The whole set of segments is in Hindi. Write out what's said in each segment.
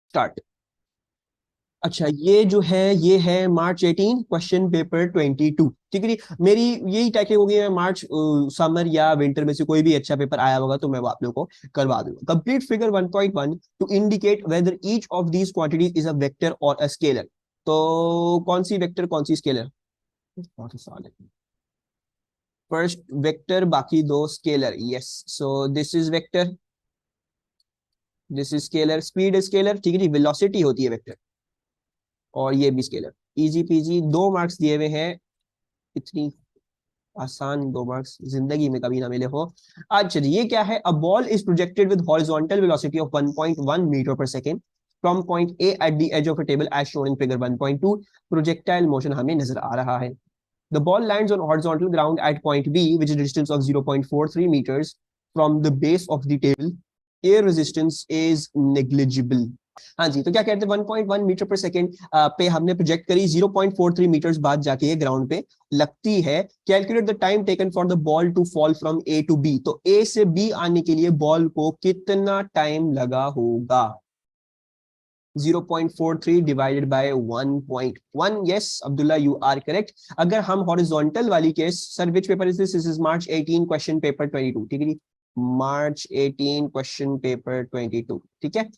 स्टार्ट। अच्छा, ये जो है ये है मार्च 18 क्वेश्चन पेपर 22। ठीक है जी। मेरी यही टैकलिंग होगी, मैं मार्च समर या विंटर में से कोई भी अच्छा पेपर आया होगा तो मैं वो आप लोगों को करवा दूंगा। Complete figure 1.1 to indicate whether each of these quantities is a vector और अ स्केलर। तो कौन सी वेक्टर कौन सी स्केलर? बहुत आसान है। फर्स्ट वेक्टर, बाकी दो scalar. Yes, so this is vector, this is scalar. Speed scalar, ठीक है जी। वेलोसिटी होती है वेक्टर, और ये भी स्केलर। इजी पीजी, 2 मार्क्स दिए हुए हैं। इतनी आसान 2 मार्क्स जिंदगी में कभी ना मिले हो। अच्छा जी, ये क्या है? A ball is projected with horizontal velocity of 1.1 metre per second from point A at the edge of a table as shown in figure 1.2। Projectile motion हमें नजर आ रहा है। The ball lands on horizontal ground at point B, which is a distance of 0.43 meters from the base of the table. Air resistance is negligible. हाँ जी, तो क्या कहते हैं 1.1 मीटर पर सेकेंड पे हमने प्रोजेक्ट करी, 0.43 मीटर्स बाद जाके ये ग्राउंड पे लगती है। Calculate the time taken for the ball to fall from A to B. तो ए से बी आने के लिए बॉल को कितना टाइम लगा होगा? 0.43 divided by 1.1। Yes Abdullah, you are correct. अगर हम हॉरिजॉन्टल वाली case, sir which paper is this? This is March 18 question paper 22। ठीक है जी, मार्च 18 क्वेश्चन पेपर 22। ठीक है।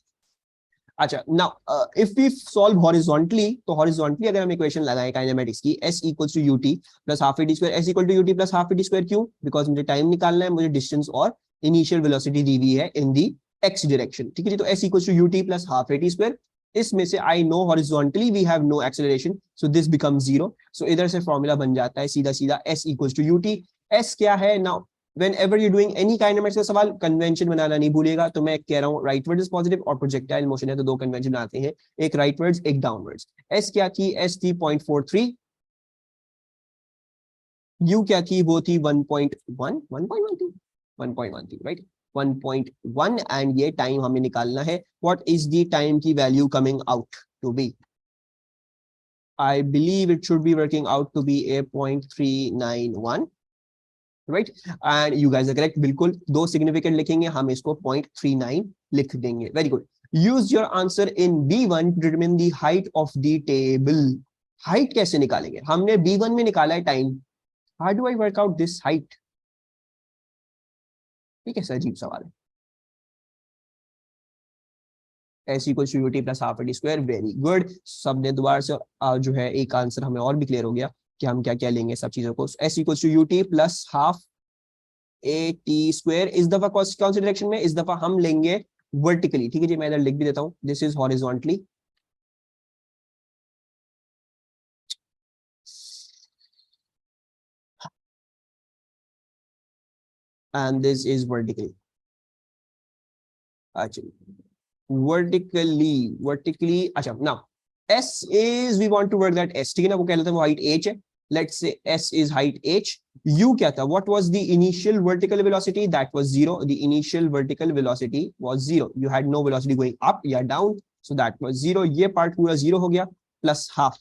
अच्छा, now if we solve horizontally, तो हॉरिजॉन्टली अगर हम इक्वेशन लगाएं काइनेमेटिक्स की, s equals to ut plus half a t square. s equal to ut plus half a t square, क्यों? बिकॉज मुझे टाइम निकालना है, मुझे डिस्टेंस और इनिशियल वेलोसिटी दी हुई है इन दी x डायरेक्शन। ठीक है जी, तो s equals to ut plus half a t square. इसमें से I know horizontally we have no acceleration, so this become zero. So इधर से फॉर्मूला बन जाता है सीधा सीधा s equals to ut। s क्या है now? Whenever you doing any kinematics का सवाल, कन्वेंशन बनाना नहीं भूलिएगा। तो मैं कह रहा हूँ राइटवर्ड इज पॉजिटिव और प्रोजेक्टाइल मोशन है तो दो कन्वेंशन आते हैं, एक राइटवर्ड्स एक डाउनवर्ड्स। एस क्या थी? एस थी 0.43। यू क्या थी? वो थी 1.1, 1.1 थी, 1.1 थी, राइट? 1.1। एंड ये टाइम हमें निकालना है। व्हाट इज द टाइम की value coming out to be? I believe it should be working out to be a 0.391, right? And you guys are correct, बिल्कुल। दो सिग्निफिकेंट लिखेंगे हम, इसको 0.39 लिख देंगे। Very good. Use your answer in B1 to determine the height of the table. Height कैसे निकालेंगे? हमने B1 में निकाला है time, how do I work out this height? ठीक है, अजीब सवाल है। S equal to ut plus half a t square. Very good, सबने दोबारा से जो है एक आंसर हमें और भी क्लियर हो गया कि हम क्या क्या लेंगे सब चीजों को। S equal to ut plus half a t square. इस दफा कौन सी डायरेक्शन में? इस दफा हम लेंगे वर्टिकली। ठीक है जी, मैं इधर लिख भी देता हूं, this is horizontally and this is vertically. अच्छा, वर्टिकली। अच्छा, now s is we want to work that s, ठीक है ना? वो कह लेते हैं वो हाइट h है। let's say s is height h। u क्या था? what was the initial vertical velocity? that was zero, the initial vertical velocity was zero, you had no velocity going up या down, so that was zero। ये पार्ट पूरा जीरो हो गया, plus half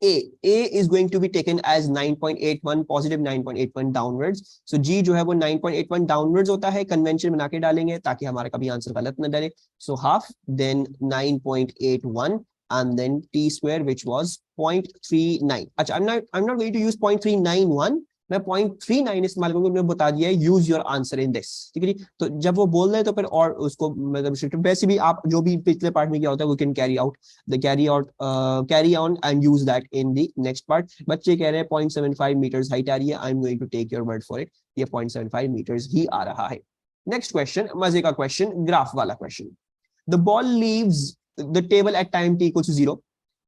A is going to be taken as 9.81, positive 9.81 downwards। So G जो है वो 9.81 downwards होता है। कन्वेंशन बना के डालेंगे ताकि हमारा कभी आंसर गलत ना डरे। So half, then 9.81 and then T square which was 0.39। अच्छा, I'm not going to use 0.391, मैं 0.39 इस्तेमाल करूंगा। मैंने बता दिया है use your answer in this. ठीक है जी, तो जब वो बोल रहे हैं तो फिर और उसको मतलब वैसे भी आप जो भी पिछले पार्ट में किया होता है वो can carry out the carry on and use that in the next part। बच्चे कह रहे हैं 0.75 meters height आ रही है, I'm going to take your word for it, ये 0.75 meters ही आ रहा है। नेक्स्ट क्वेश्चन, मजे का क्वेश्चन, ग्राफ वाला question. The ball leaves the table at time t equals to 0।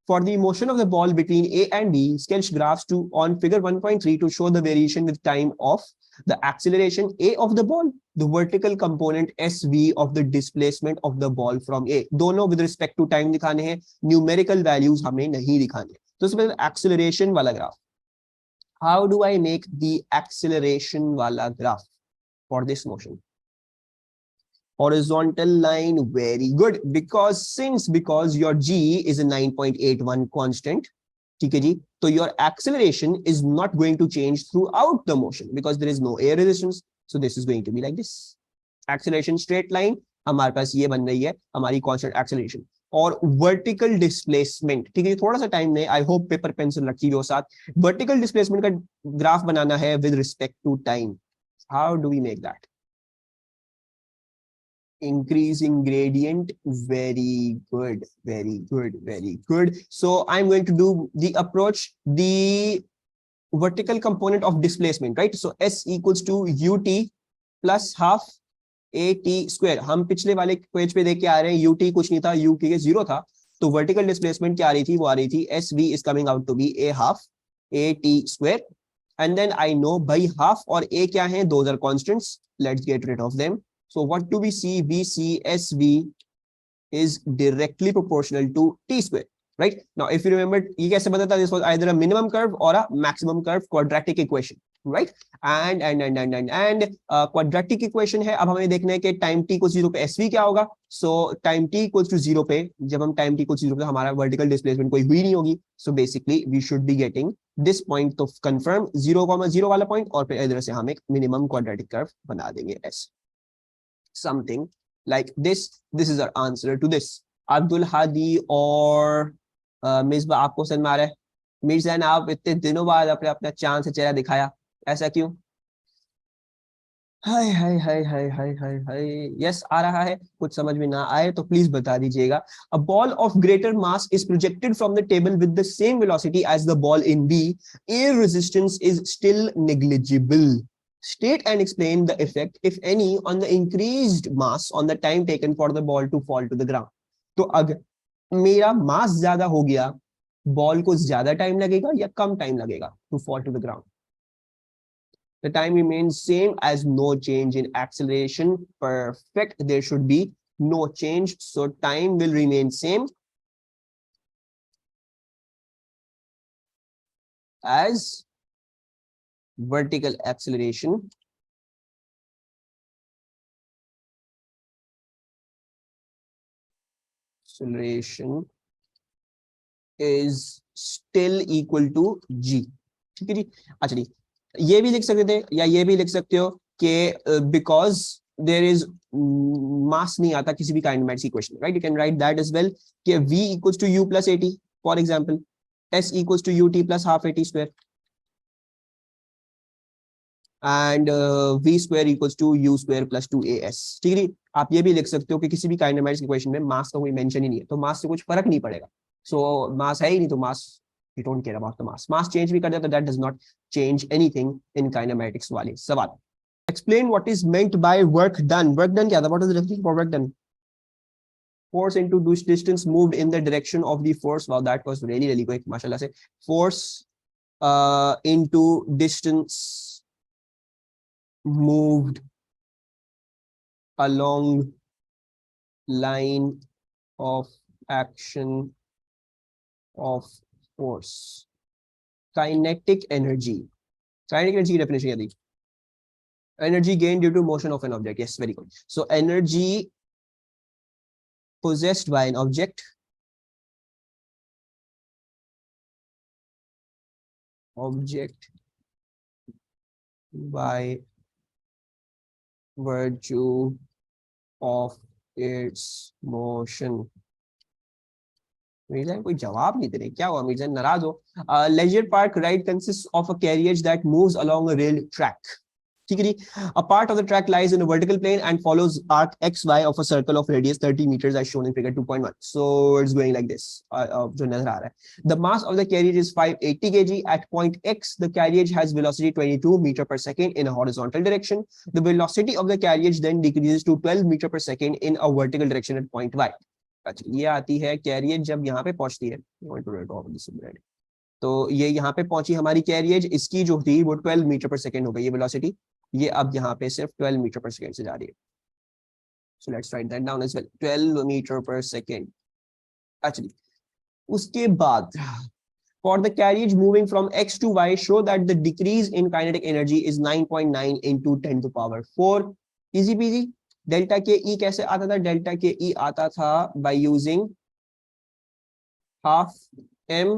For the motion of the ball between A and B, sketch graphs to on figure 1.3 to show the variation with time of the acceleration A of the ball, the vertical component SV of the displacement of the ball from A। दोनों with respect to time दिखाने हैं, numerical values हमें नहीं दिखाने। तो इसमें acceleration वाला graph, how do I make the acceleration वाला graph for this motion? Horizontal line, very good, because your G is a 9.81 constant। ठीक है जी, तो your acceleration is not going to change throughout the motion because there is no air resistance, so this is going to be like this। acceleration straight line हमारे पास ये बन रही है हमारी कांस्टेंट एक्सेलरेशन। और वर्टिकल डिस्प्लेसमेंट, ठीक है, थोड़ा सा टाइम ने, आई होप पेपर पेंसिल रखी हो साथ। वर्टिकल डिस्प्लेसमेंट का ग्राफ बनाना है with respect to time. How do we make that? Increasing gradient. Very good, very good, very good. So I'm going to do the approach, the vertical component of displacement, right? So S equals to ut plus half at square. हम पिछले वाले पेज पे देख के आ रहे हैं ut कुछ नहीं था, ut के 0 था, तो वर्टिकल डिस्प्लेसमेंट क्या आ रही थी? वो आ रही थी SV is coming out to be a half at square. And then I know by half और a क्या है? Those are constants. Let's get rid of them. So what do we see? We see SV is directly proportional to t square, right? Now if you remember, ये कैसे बता था? This was either a minimum curve or a maximum curve quadratic equation, right? And quadratic equation है। अब हमें देखना है कि टाइम t को 0 पे SV क्या होगा। So time t equals to 0 पे, जब हम टाइम t को 0 पे, हमारा वर्टिकल डिस्प्लेसमेंट कोई हुई नहीं होगी। So basically we should be getting this point to confirm 0,0 वाला point, और फिर इधर से हम एक मिनिमम क्वाड्रेटिक कर्व बना देंगे S, something like this. This is our answer to this. Abdul Hadi और मिसबा, आपको समझ में आ रहा है? मीरजैन, आप इतने दिनों बाद अपने अपना चांद से चेहरा दिखाया, ऐसा क्यों? हाय हाय हाय हाय हाय हाय हाय। यस, आ रहा है। कुछ समझ में ना आए तो प्लीज बता दीजिएगा। A ball of greater mass is projected from the table with the same velocity as the ball in B, air resistance is still negligible. State and explain the effect, if any, on the increased mass on the time taken for the ball to fall to the ground. तो अगर मेरा मास ज्यादा हो गया, बॉल को ज्यादा टाइम लगेगा या कम टाइम लगेगा to fall to the ground? The time remains same as no change in acceleration. Perfect. There should be no change. So time will remain same as vertical acceleration. Acceleration is still equal to g. ठीक है जी। अच्छा जी, ये भी लिख सकते थे या ये भी लिख सकते हो कि बिकॉज देयर इज मास नहीं आता किसी भी kinematics equation, right? You can write that as well कि v equals to u plus at, for example s equals to ut plus half at square, and v square equals to u square plus 2as। ठीक है, आप ये भी लिख सकते हो कि किसी भी काइनेमेटिक्स इक्वेशन में मास का कोई मेंशन ही नहीं है, तो मास से कुछ फर्क नहीं पड़ेगा। सो मास है ही नहीं तो मास, you don't care about the mass. Mass change भी कर दिया तो that does not change anything in kinematics वाले सवाल। Explain what is meant by work done. Work done क्या था? What is the definition for work done? Force into distance moved in the direction of the force. Wow, that was really quick, माशाल्लाह से। Force into distance moved along line of action of force. Kinetic energy. Kinetic energy की definition क्या थी? Energy gained due to motion of an object. Yes, very good. So energy possessed by an object by virtue of its motion. मीरजान कोई जवाब नहीं दे रहे, क्या हुआ मीरजान, नाराज हो? Leisure park ride consist of a carriage that moves along a rail track. ठीक है जी। A part of the track lies in a vertical plane and follows arc xy of a circle of radius 30 meters as shown in figure 2.1. So it's going like this. जो नजर आ रहा है। The mass of the carriage is 580 kg. At point x, the carriage has velocity 22 meter per second in a horizontal direction. The velocity of the carriage then decreases to 12 meter per second in a vertical direction at point y. अच्छा, ये आती है कैरियज जब यहाँ पे पहुंचती है, तो ये यहाँ पे पहुंची हमारी कैरियज, इसकी जो थी वो 12 मीटर पर सेकेंड हो गई ये वेलोसिटी, ये अब यहाँ पे सिर्फ 12 मीटर पर सेकेंड से जा रही है। So let's write that down as well, 12 metre per second. अच्छा, उसके बाद for the carriage moving from x to y, show that the decrease in kinetic energy is 9.9 into 10 to power 4. Easy peasy. Delta के ई कैसे आता था? डेल्टा के ई आता था by using half m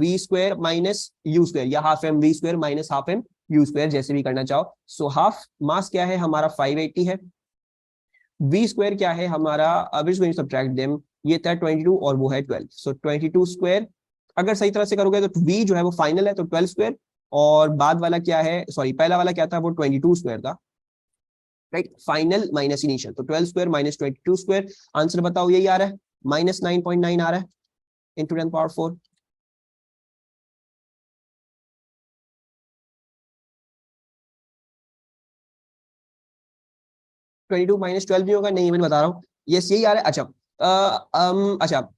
v square minus u square, या half m v square minus half m u square, जैसे भी करना चाहो। सो हाफ मास क्या है हमारा 580 है, वी स्क्वायर क्या है हमारा, अब इसको सब्ट्रैक्ट देम, ये था 22 और वो है 12, सो 22 स्क्वायर अगर सही तरह से करोगे तो वी जो है वो फाइनल है तो 12 स्क्वायर, और बाद वाला क्या है, सॉरी पहला वाला क्या था वो 22 स्क्वायर था, राइट, फाइनल माइनस इनिशियल, तो 12 स्क्वायर माइनस 22 स्क्वायर, आंसर बताओ यही आ रहा है, -9.9 आ रहा है इंटू 10 पावर 4। 22 माइनस 12 भी होगा, नहीं मैं बता रहा हूँ, यस यही आ रहा है। अच्छा अच्छा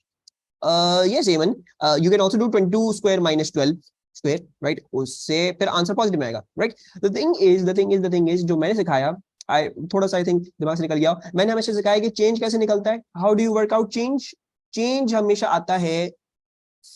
yes Eamon, you can also do 22 square minus 12 square, right, उससे फिर आंसर पॉजिटिव में आएगा, right। the thing is जो मैंने सिखाया, आई थोड़ा सा आई थिंक दिमाग से निकल गया, मैंने हमेशा सिखाया कि चेंज कैसे निकलता है, how do you work out change, change हमेशा आता है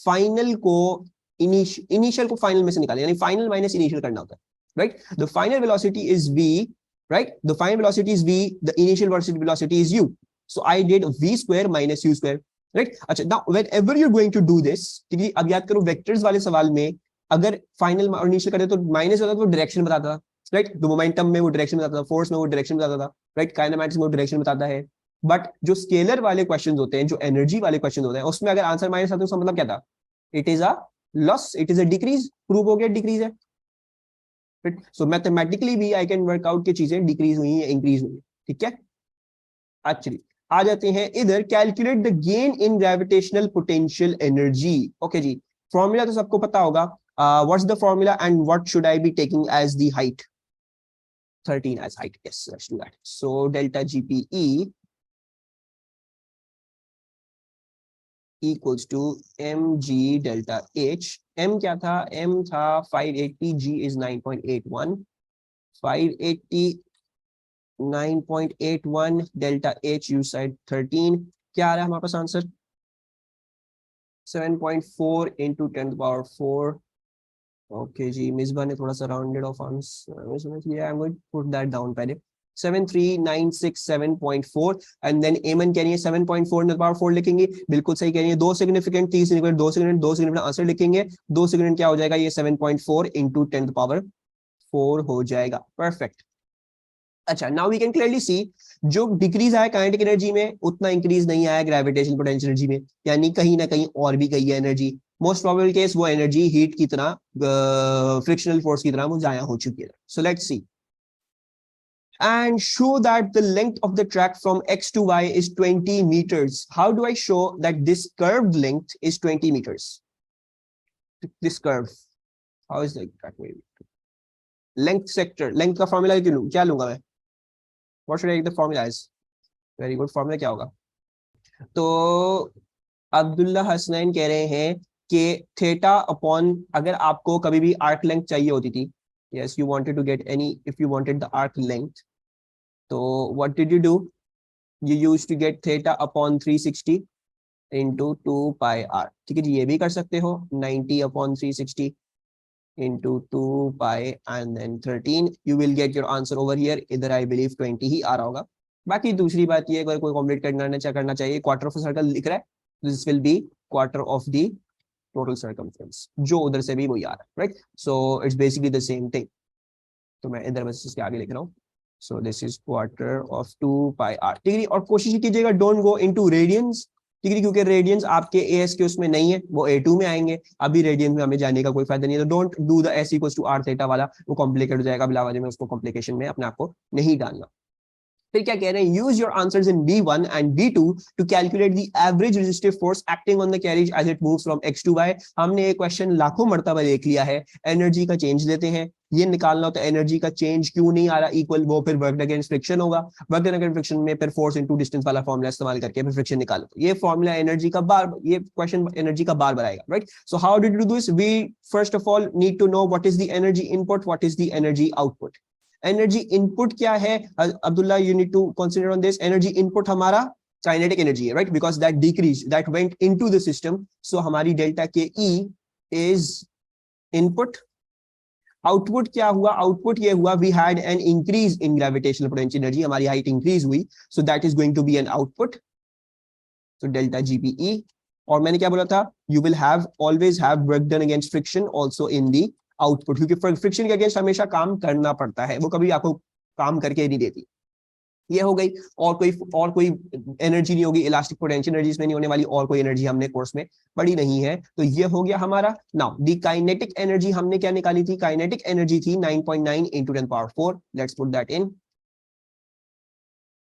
फाइनल को इनिशियल को फाइनल में से निकाले, यानी फाइनल माइनस इनिशियल करना होता है, right. The final velocity is v, right, the final velocity is v, the initial velocity is u, so I did v square minus u square, right। अच्छा now whenever you're going to do this, ठीक है, अब याद करो वेक्टर्स वाले सवाल में अगर फाइनल और इनिशियल करते तो माइनस होता तो डायरेक्शन बताता था, राइट, तो मोमेंटम में वो डायरेक्शन बताता था, फोर्स में वो डायरेक्शन बताता था, राइट, काइनेमैटिक्स में वो डायरेक्शन बताता है, बट जो स्केलर वाले क्वेश्चंस होते हैं, जो एनर्जी वाले क्वेश्चन होते हैं, उसमें अगर आंसर माइनस आता है उसका मतलब क्या था, it is a loss, it is a decrease, prove हो गया डिक्रीज है, सो मैथमेटिकली भी आई कैन वर्क आउट की चीजें डिक्रीज हुई है इंक्रीज हुई है, ठीक है। एक्चुअली आ जाते हैं इधर, calculate the gain in gravitational potential energy, okay जी, फॉर्मूला तो सबको पता होगा, what's the formula and what should I be taking as the height, 13 as height, yes, let's do that, so delta gpe equals to mg delta h, m क्या था, m था 580, g is 9.81, 580 9.81 delta h you said 13, क्या आ रहा है हमारे पास आंसर, 7.4 इंटू 10 पावर 4, ओके जी, मिसबा ने थोड़ा सा राउंडेड ऑफ आंसर समझ लिया, I am going to put that down पहले, 73967.4, एंड देन एमन कह रही है 7.4 इंटू पावर 4 लिखेंगे, बिल्कुल सही कह रही है, 2 significant 3 significant 2 significant 2 significant answer लिखेंगे, 2 सिग्निफिकेंट क्या हो जाएगा, ये 7.4 इंटू 10 पावर 4 हो जाएगा, परफेक्ट। अच्छा now we can clearly see, जो डिक्रीज आया काइनेटिक एनर्जी में उतना इंक्रीज नहीं आया ग्रेविटेशनल पोटेंशियल एनर्जी में, यानी कहीं ना कहीं और भी गई है एनर्जी, मोस्ट प्रोबेबल केस वो एनर्जी हीट की तरह, फ्रिक्शनल फोर्स की तरह वो जाया हो चुकी है, so let's see and show that the length of the track from x to y is 20 meters. How do I show that this curved length is 20 meters? This curve, how is the track maybe? Length sector, length का फॉर्मूला क्या लूंगा मैं, what should I take the formula as? Very good, formula क्या होगा, तो अब्दुल्ला हसनैन कह रहे हैं कि थीटा अपॉन, अगर आपको कभी भी आर्क लेंथ चाहिए होती थी, yes you wanted to get any, if you wanted the arc length, तो what did you do, you used to get theta upon 360 into 2 pi r, ठीक है जी, ये भी कर सकते हो, 90 upon 360 into 2 pi and then 13, you will get your answer over here, इधर I believe 20 ही आ रहा होगा। बाकी दूसरी बात ये, अगर कोई कॉम्प्लीट करना चाहिए, क्वार्टर ऑफ सर्कल लिख रहा है, this will be quarter of the total circumference, जो उधर से भी वही आ रहा है, right, so it's basically the same thing, तो मैं इधर बस इसके आगे लिख रहा हूँ, so this is quarter of 2 pi r, ठीक है, और कोशिश कीजिएगा डोंट गो इनटू रेडियंस, ठीक है, क्योंकि रेडियंस आपके एएस के उसमें नहीं है, वो A2 में आएंगे, अभी रेडियंस में हमें जाने का कोई फायदा नहीं है, तो don't do the S equals to r theta वाला, वो कॉम्प्लिकेट हो जाएगा, बिलावज में उसको कॉम्प्लिकेशन में अपने आप को नहीं डालना। फिर क्या कह रहे हैं, use your answers in B1 and B2 to calculate the average resistive force acting on the carriage as it moves from x to y। हमने ये क्वेश्चन लाखों मर्तबा देख लिया है, एनर्जी का चेंज देते हैं, ये निकालना होता है एनर्जी का चेंज क्यों नहीं आ रहा इक्वल, वो फिर वर्क अगेंस्ट फ्रिक्शन होगा, वर्क अगेंस्ट फ्रिक्शन में फिर फोर्स इनटू डिस्टेंस वाला फॉर्मूला इस्तेमाल करके फिर फ्रिक्शन निकालो, ये फॉर्मूला एनर्जी का बार, ये क्वेश्चन एनर्जी का बार आएगा, right. So how did you do this, we first of all need to know what is the energy input, what is the energy output. Energy input क्या है Abdullah, you need to consider on this, energy input हमारा काइनेटिक एनर्जी है, right, because that decrease that went into the system, so हमारी डेल्टा के ई इज इनपुट। आउटपुट क्या हुआ, आउटपुट ये हुआ, we had an increase in gravitational potential energy, हमारी हाइट इंक्रीज हुई, so that is going to be an output, so delta GPE. और मैंने क्या बोला था, you will have always have work done against friction also in the output, क्योंकि फ्रिक्शन के अगेंस्ट हमेशा काम करना पड़ता है, वो कभी आपको काम करके नहीं देती, ये हो गई। और कोई एनर्जी नहीं होगी, इलास्टिक पोटेंशियल एनर्जी इसमें नहीं होने वाली, और कोई एनर्जी हमने कोर्स में पढ़ी नहीं है। तो ये हो गया हमारा। नाउ द काइनेटिक एनर्जी हमने क्या निकाली थी? काइनेटिक एनर्जी थी 9.9 into 10 power 4। Let's put that in.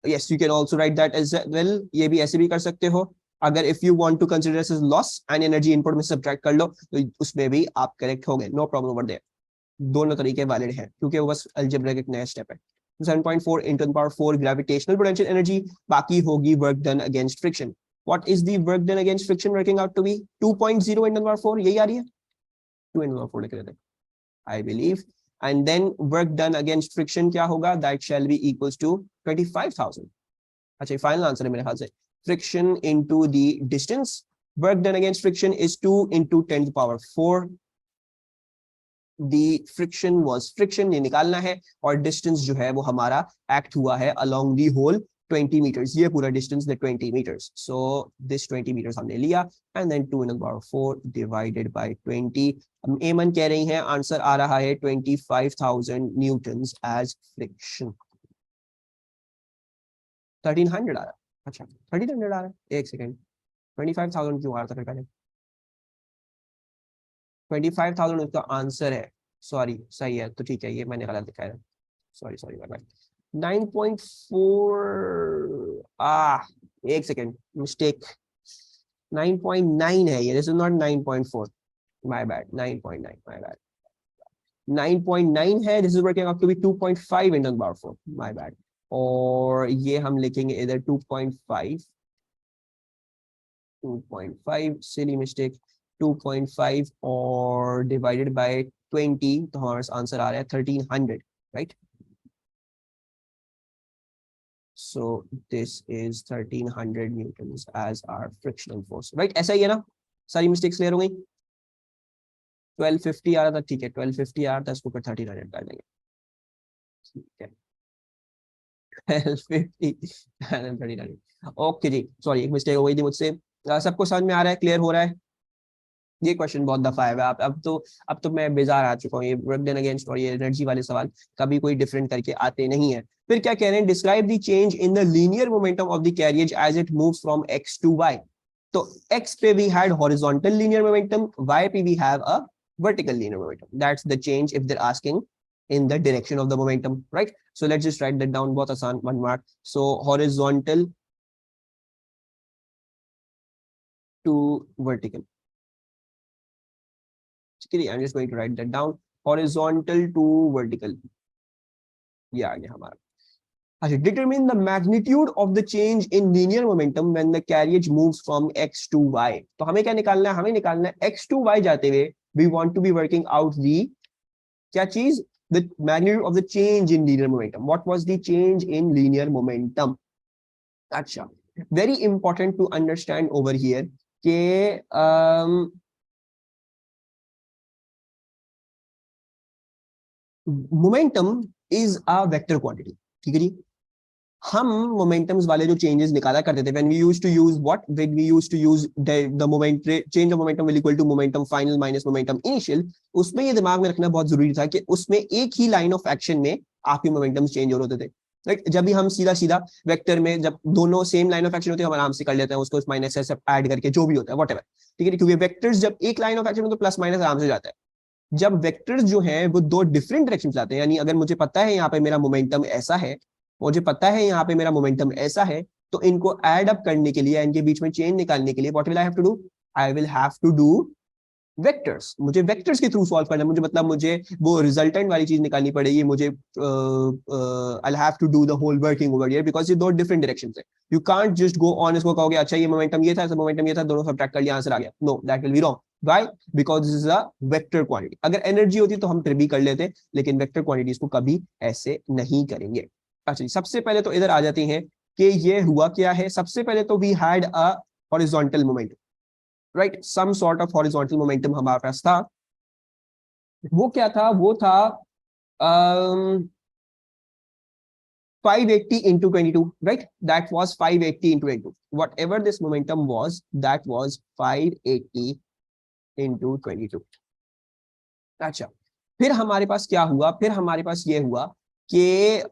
yes you can also write that as well, ये भी ऐसे भी कर सकते हो। अगर if you want to consider this as loss and energy input में subtract कर लो तो उसमें भी आप करेक्ट हो गए, नो प्रॉब्लम ओवर देयर। दोनों तरीके वैलिड हैं क्योंकि वो बस अलजेब्रा का एक नया स्टेप है। 7.4 into the power 4 gravitational potential energy, बाकी होगी work done against friction। what is the work done against friction working out to be? 2.0 into the power 4, यही आ रही है, 2 into the power 4 लिख लेते हैं I believe। and then work done against friction क्या होगा? that shall be equals to 25,000। अच्छा फाइनल आंसर है मेरे ख्याल से। friction into the distance, work done against friction is 2 into 10 to the power 4। the friction was friction, ये निकालना है, और डिस्टेंस जो है वो हमारा एक्ट हुआ है along the whole 20 meters, ये पूरा distance the 20 meters। so this 20 meters हमने लिया and then 2 into the power 4 divided by 20। एमन कह रही हैं आंसर आ रहा है 25,000 न्यूटन्स as friction। 1300 आ रहा है। अच्छा 1300 आ रहा है, एक सेकेंड, 25,000 क्यों आ रहा था फिर पहले? 25,000 उसका आंसर है, सॉरी सही है, तो ठीक है, ये मैंने गलत दिखाया, सॉरी सॉरी बाय। 9.4 एक सेकेंड मिस्टेक, 9.9 है ये, this is not 9.4, my bad, 9.9 my bad, 9.9 है, this is working out to be 2.5 into the power 4, my bad. और ये हम लिखेंगे इधर 2.5, 2.5 सिली मिस्टेक, 2.5 और डिवाइडेड बाय 20, तो हमारा आंसर आ रहा है 1300, right. so this is 1300 newtons as our frictional force, right? ऐसा ही है ना, सारी मिस्टेक्स क्लियर हो गई। 1250 आ रहा था, ठीक है 1250 आ रहा था, इसको फिर 1300 कर देंगे, ठीक है 1250 1300। ओके जी, सॉरी एक मिस्टेक हो गई थी मुझसे। सबको समझ में आ रहा है, क्लियर हो रहा है? ये क्वेश्चन बहुत दफा है, आप अब तो मैं बेजार आ चुका हूँ, ये वर्क डन अगेंस्ट और ये एनर्जी वाले सवाल कभी कोई डिफरेंट करके आते नहीं है। फिर क्या कह रहे हैं? Describe the change in the linear momentum of the carriage as it moves from X to Y. तो एक्स पे we had horizontal linear momentum, Y पे we have a vertical linear momentum, that's the change if they're asking in the direction of the momentum, right? So let's just write that down, बहुत आसान, 1 mark। so horizontal to vertical, I'm just going to write that down, horizontal to vertical, ये आ गया हमारा। अच्छा, determine the magnitude of the change in linear momentum when the carriage moves from x to y। तो हमें क्या निकालना है? हमें निकालना है x to y जाते हुए we want to be working out the क्या चीज? the magnitude of the change in linear momentum, what was the change in linear momentum। अच्छा, very important to understand over here कि momentum is a vector quantity, ठीक है जी। हम मोमेंटम्स वाले जो चेंजेस निकाला करते थे when we used to use what, when we used to use the moment change of momentum will equal to momentum final minus momentum initial, उसमें ये दिमाग में रखना बहुत जरूरी था कि उसमें एक ही लाइन ऑफ एक्शन में आपके मोमेंटम्स चेंज हो रहे थे, राइट। जब भी हम सीधा सीधा वेक्टर में जब दोनों सेम लाइन ऑफ एक्शन होते हैं हम आराम से कर लेते हैं उसको माइनस से ऐड करके, जो भी होता है व्हाटएवर, ठीक है, क्योंकि वेक्टर्स जब एक लाइन ऑफ एक्शन हो तो प्लस माइनस आराम से जाता है। जब वेक्टर्स जो हैं वो दो डिफरेंट डायरेक्शन जाते हैं, यानी अगर मुझे पता है यहाँ पे मेरा मोमेंटम ऐसा है, मुझे पता है यहाँ पे मेरा मोमेंटम ऐसा है, तो इनको एड अप करने के लिए, इनके बीच में चेंज निकालने के लिए what will I have to do? I will have to do vectors. मुझे वेक्टर्स के थ्रू सॉल्व करना है, मुझे मतलब मुझे वो रिजल्टेंट वाली चीज निकालनी पड़ेगी, मुझे I have to do the whole working over here because ये दो डिफरेंट डायरेक्शंस है। You can't just go on, इसको कहोगे अच्छा ये मोमेंटम ये था, ऐसा मोमेंटम ये था, दोनों सब्ट्रैक्ट कर लिया आंसर आ गया, know that will be wrong. Why? Because this is a vector quantity. अगर एनर्जी होती तो हम फिर भी कर लेते, लेकिन वेक्टर क्वांटिटीज को कभी ऐसे नहीं करेंगे। अच्छा, सबसे पहले तो इधर आ जाते हैं कि ये हुआ क्या है। सबसे पहले तो we had a horizontal momentum, right, some sort of horizontal momentum हमारे पास था। वो क्या था? वो था 580 into 22, right? That was 580 into 22, whatever this momentum was, that was 580 into 22। अच्छा, फिर हमारे पास क्या हुआ? फिर हमारे पास ये हुआ कि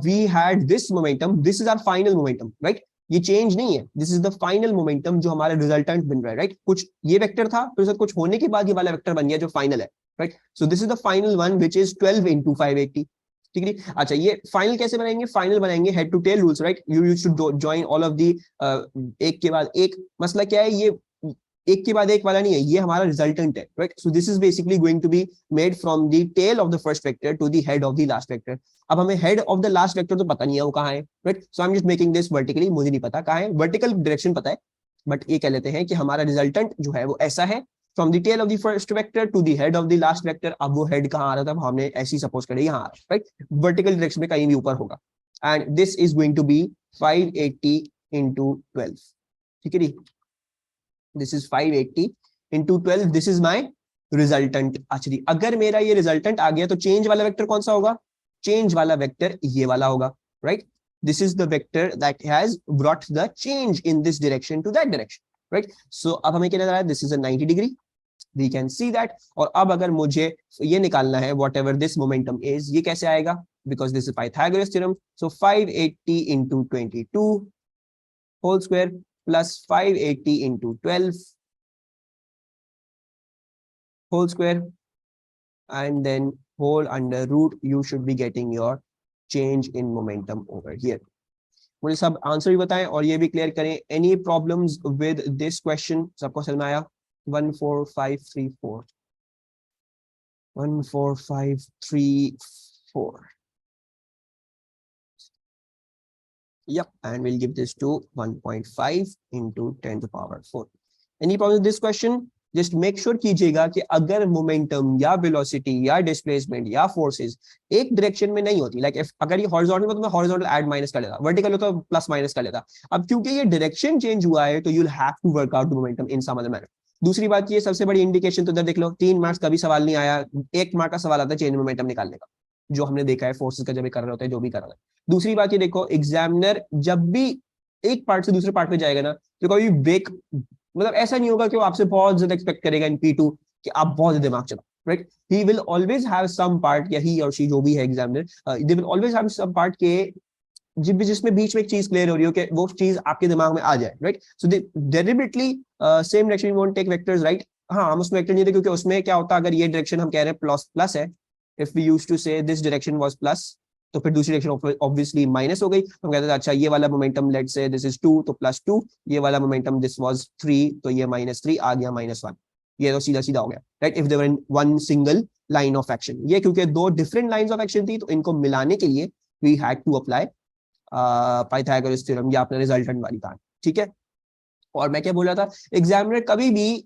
we had this momentum, this is our final momentum, right? ये चेंज नहीं है, this is the final momentum जो हमारा रिजल्टेंट बन रहा है, राइट? कुछ ये वेक्टर था, फिर कुछ होने के बाद ये वाला वेक्टर बन गया जो फाइनल है, right? So this is the final one which is 12 into 580, ठीक है? अच्छा, ये फाइनल कैसे बनाएंगे? फाइनल बनाएंगे head to tail rules, right? You used to join all of the, एक के बाद एक। मसला क्या है, ये एक के बाद एक वाला नहीं है, ये हमारा रिजल्टेंट है, right? So this is basically going to be made from the tail of the first vector to the head of the last vector. अब हमें head of the last vector तो पता नहीं है वो कहाँ है, right? So I am just making this vertically, मुझे नहीं पता कहाँ है, वर्टिकल डायरेक्शन पता है, बट ये कह लेते हैं कि हमारा रिजल्टेंट जो है वो ऐसा है, from the tail of the first vector to the head of the last vector. अब वो हेड कहाँ आ रहा था, हमने ऐसी सपोज करें यहाँ आ रहा है, राइट? वर्टिकल डायरेक्शन में कहीं भी ऊपर होगा, and this is going to be 580 into 12, ठीक है जी? This is 580 into 12, this is my resultant. अच्छा जी, अगर मेरा ये रिजल्टेंट आ गया तो चेंज वाला वेक्टर कौन सा होगा? चेंज वाला वेक्टर ये वाला होगा, right? This is the vector that has brought the change in this direction to that direction, right? So अब हमें क्या नजर आया? This is a 90 degree, we can see that। और अब अगर मुझे ये निकालना है whatever this momentum is, ये कैसे आएगा? Because this is Pythagoras theorem, so 580 into 22 whole square plus 580 into 12 whole square, and then whole under root, you should be getting your change in momentum over here। मुझे सब आंसर भी बताएं और ये भी क्लियर करें, any problems with this question? सबको समझ में आया? 14534 14534, yep, and we'll give this to 1.5 into 10 to the power 4। Any problem with this question? Just make sure कीजिएगा कि अगर मोमेंटम या वेलोसिटी या डिस्प्लेसमेंट या फोर्सेस एक डायरेक्शन में नहीं होती, लाइक अगर ये हॉरिजॉन्टल में तो मैं हॉरिजॉन्टल ऐड माइनस कर लेता, वर्टिकल हो तो प्लस माइनस कर लेता। अब क्योंकि ये डायरेक्शन चेंज हुआ है तो you will have to work out the momentum in some other manner. दूसरी बात, ये सबसे बड़ी इंडिकेशन तो इधर देख लो, 3 मार्क्स का भी सवाल नहीं आया, 1 मार्क का सवाल आता है चेंज मोमेंटम निकालने का, जो हमने देखा है फोर्सेस का जब भी कर रहे होते हैं, जो भी कर रहा है। दूसरी बात ये देखो, एग्जामिनर जब भी एक पार्ट से दूसरे पार्ट पे जाएगा ना, तो कभी ब्रेक, मतलब ऐसा नहीं होगा कि वो आपसे बहुत ज्यादा एक्सपेक्ट करेगा इन P2 कि आप बहुत ज्यादा दिमाग चलाओ, right? He will always have some part, या ही और शी जो भी है examiner, they will always have some part के जिसमें बीच में एक चीज क्लियर हो रही हो कि वो चीज आपके दिमाग में आ जाए, right? So they deliberately same direction, we want take vectors, right? हाँ, हम उसमें वेक्टर नहीं थे क्योंकि उसमें क्या होता, अगर ये डायरेक्शन हम कह रहे हैं प्लस प्लस है, इफ वी यूज्ड टू से दिस डायरेक्शन वाज प्लस, तो फिर दूसरी डायरेक्शन ऑब्वियसली माइनस हो गई, तो हम कहते थे अच्छा ये वाला momentum let's say this is 2 तो +2, ये वाला मोमेंटम दिस वाज 3 तो ये -3 आ गया -1, ये तो सीधा सीधा हो गया, right? If there in one single line of action, ये क्योंकि दो डिफरेंट लाइंस ऑफ एक्शन थी तो इनको मिलाने के लिए we had to apply Pythagoras theorem, या अपने रिजल्टेंट वाली बात, ठीक है? और मैं क्या बोल रहा था, एग्जामिनर कभी भी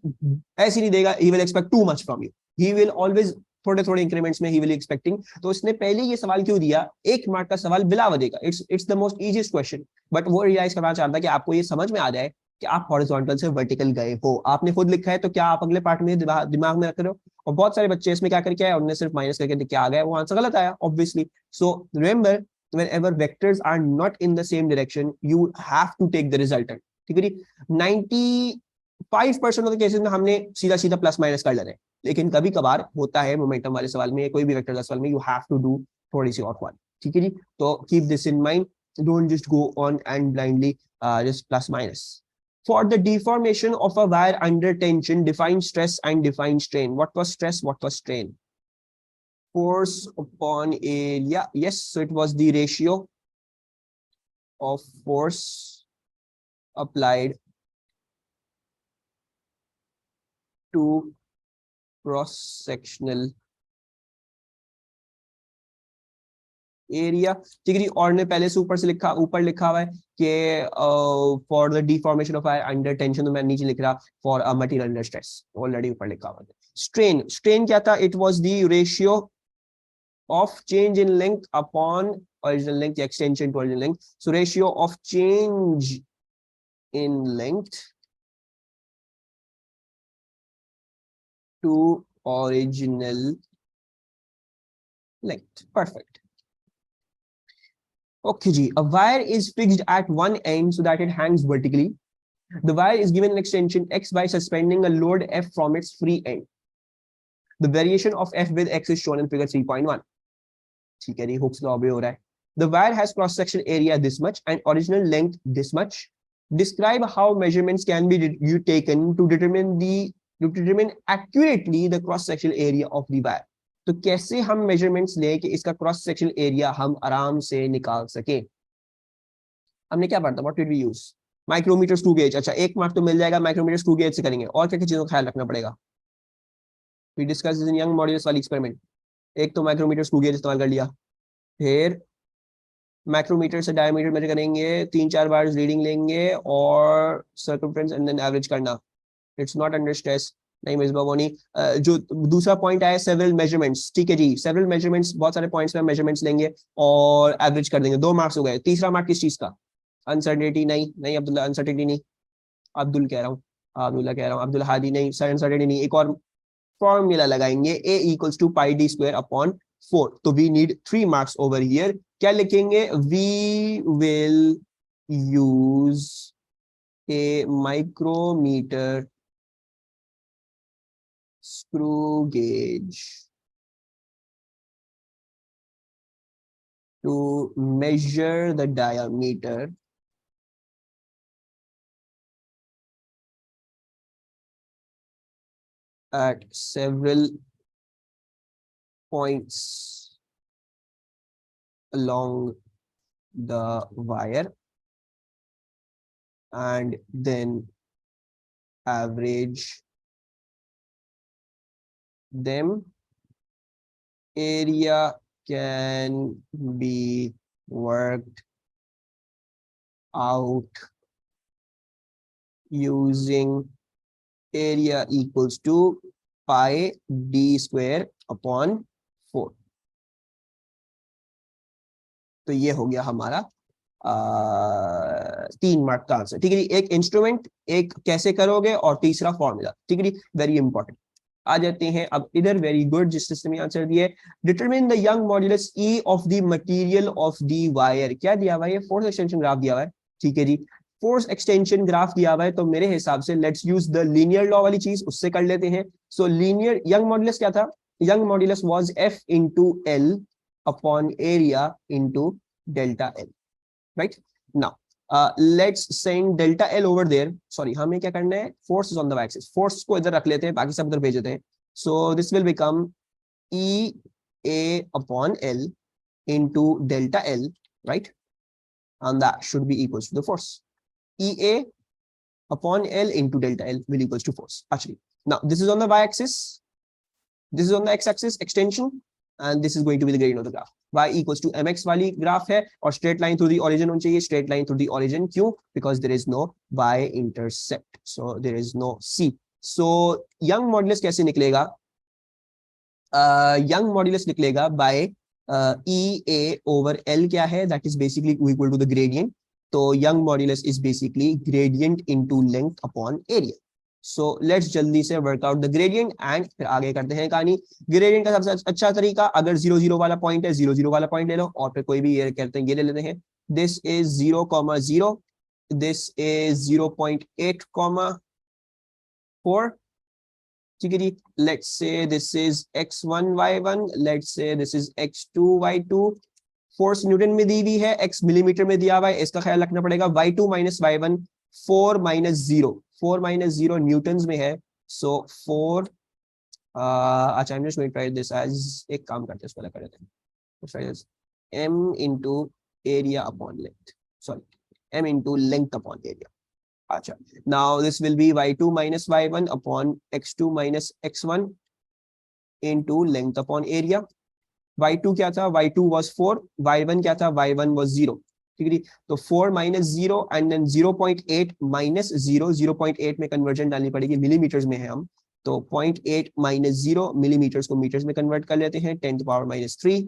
ऐसे नहीं देगा, he will expect too much from you, he will always थोड़े थोड़े इंक्रीमेंट्स में ही विल एक्सपेक्टिंग। तो इसने पहले ये सवाल क्यों दिया, 1 मार्क का सवाल बिला वजह का, it's the most easiest question, but वो रियलाइज करना चाहता है कि आपको ये समझ में आ जाए कि आप हॉरिजॉन्टल से वर्टिकल गए हो, आपने खुद लिखा है तो क्या आप अगले पार्ट में दिमाग में रख रहे हो? और बहुत सारे बच्चे इसमें क्या करके आए, उन्होंने सिर्फ माइनस करके क्या आ गया, वो आंसर गलत आया obviously. So remember, whenever vectors are not in the same direction, you have to take the resultant, ठीक है जी? 95% ऑफ द केसेस में हमने सीधा सीधा प्लस माइनस कर लेते हैं, लेकिन कभी कभार होता है मोमेंटम वाले सवाल में, कोई भी वेक्टर का सवाल में, यू हैव टू डू थोड़ी सी और वन, ठीक है जी? तो keep this in mind, don't just go on and blindly just plus minus. For the deformation of a wire under tension, define stress and define strain. What was stress? What was strain? Force upon area. Yes, so it was the ratio of force applied to cross-sectional area, ठीक है? और ने पहले से ऊपर लिखा हुआ है कि for the deformation of wire under tension, तो मैं नीचे लिख रहा for a material under stress, already ऊपर लिखा हुआ है। स्ट्रेन क्या था? It was the ratio of change in length upon original length, extension to original length. So ratio of change in length to original length. Perfect. Okay ji, a wire is fixed at one end so that it hangs vertically. The wire is given an extension x by suspending a load F from its free end. The variation of F with x is shown in figure 3.1. ठीक है जी, हुक्स लॉ भी हो रहा है. The wire has cross section area this much and original length this much. Describe how measurements can be you taken to determine accurately the cross sectional area of the wire. तो कैसे हम मेजरमेंट्स लें कि इसका क्रॉस सेक्शनल एरिया हम आराम से निकाल सकें. हमने क्या पढ़ा था, what did we use? Micrometer screw gauge. अच्छा, एक मार्क तो मिल जाएगा माइक्रोमीटर स्क्रू गेज से करेंगे. और क्या क्या चीजों का ख्याल रखना पड़ेगा? We discuss in Young modulus वाली एक्सपेरिमेंट. एक तो माइक्रोमीटर स्क्रू गेज इस्तेमाल कर लिया, फिर माइक्रोमीटर से डायमीटर मेजर करेंगे, 3-4 बार रीडिंग लेंगे और सर्कमफ्रेंस एंड देन एवरेज करना. It's not under stress. नहीं मिसबा वो नहीं. जो दूसरा पॉइंट आया सेवरल मेजरमेंट्स. ठीक है जी, सेवरल मेजरमेंट्स, बहुत सारे पॉइंट्स में मेजरमेंट्स लेंगे और एवरेज कर देंगे. 2 मार्क्स हो गए. तीसरा मार्क किस चीज का? अनसर्टेनिटी. नहीं नहीं अब्दुल्ला, अनसर्टेनिटी नहीं. अब्दुल कह रहा हूँ, अब्दुल्ला कह रहा हूँ, अब्दुल हादी नहीं. सर अनसर्टेनिटी नहीं. एक और फॉर्मूला लगाएंगे, a equals to pi D square upon 4. तो we need 3 marks over here. क्या लिखेंगे? We will use a micrometer screw gauge to measure the diameter at several points along the wire and then average them. Area can be worked out using area equals to pi d square upon 4. तो ये हो गया हमारा 3 मार्क का आंसर. ठीक है जी, एक इंस्ट्रूमेंट, एक कैसे करोगे और तीसरा फॉर्मूला. ठीक है जी, वेरी इंपॉर्टेंट. आ जाते हैं अब इधर. वेरी गुड, जिस सिस्टम में आंसर दिए. Determine the young modulus E of the material of the wire. क्या दिया हुआ है? फोर्स एक्सटेंशन ग्राफ दिया हुआ है. ठीक है जी, फोर्स एक्सटेंशन ग्राफ दिया हुआ है. तो मेरे हिसाब से let's use the linear law वाली चीज, उससे कर लेते हैं. सो लीनियर यंग मॉड्यूलस क्या था? Young modulus was F into L upon area into delta L. Right now let's send delta L over there. Sorry, हमें क्या करना है? Force is on the y-axis. Force को इधर रख लेते हैं, बाकी सब इधर भेज देते हैं. So this will become E A upon L into delta L, right? And that should be equals to the force. E A upon L into delta L will equals to force. Actually, now this is on the y-axis. This is on the x-axis extension, and this is going to be the gradient of the graph. Y equals to mx वाली ग्राफ है और straight line through the origin होनी चाहिए. Straight line through the origin. क्यों? Because there is no y intercept, so there is no c. So Young modulus कैसे निकलेगा? यंग मॉड्यूलस निकलेगा by e a over l. क्या है? That is basically equal to the gradient. तो Young modulus is basically gradient into length upon area. So let's जल्दी से वर्कआउट द ग्रेडियंट एंड फिर आगे करते हैं कहानी. ग्रेडियंट का सबसे अच्छा तरीका, अगर 0 0 वाला पॉइंट है, 0 0 वाला पॉइंट ले लो और फिर कोई भी ये कहते हैं ये ले लेते हैं. This is 0,0, this is 0.8,4. ठीक है जी, let's say this is x1 y1, let's say this is x2 y2. Force newton में दी हुई है, x मिलीमीटर में दिया हुआ है, इसका ख्याल रखना पड़ेगा. y2 minus y1, 4 minus 0, 4 minus 0 Newton's में है. सो 4 अच्छा, I'm just going to write this as, एक काम करते हैं, इसको कर देते हैं. m into area upon length, sorry, m into length upon area. अच्छा, now this will be y2 minus y1 upon x2 minus x1 into length upon area. y2 क्या था? y2 was 4. y1 क्या था? y1 was 0. ठीक है, तो 4 minus 0 and then 0.8 minus 0. 0.8 में कन्वर्जन डालनी पड़ेगी, मिलीमीटर्स में है हम, तो 0.8 minus 0 मिलीमीटर्स को मीटर्स में कन्वर्ट कर लेते हैं, 10 to the power minus 3.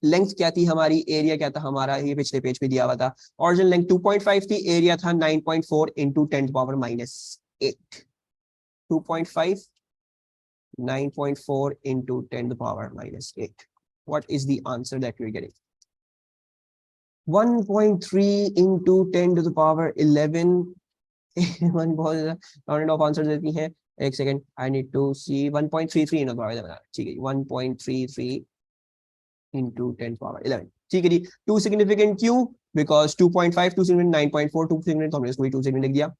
Length क्या थी हमारी? एरिया क्या था हमारा? ये पिछले पेज पे दिया हुआ था. ओरिजिनल लेंथ 2.5 थी, एरिया था 9.4 into 10 to the power minus 8. 2.5, 9.4 into 10 to the power minus 8. What is the answer that we're getting? 1.3 into 10 to the power 11. One बहुत राउंडेड ऑफ आंसर देती है. एक second, I need to see. 1.33 in the power 11. ठीक है, 1.33 इंटू 10^11। ठीक है जी। टू सिग्निफिकेंट क्यों? Because 2.5 two significant, 9.4 two significant, तो हमने इसको भी टू सिग्निफिकेंट लिख दिया।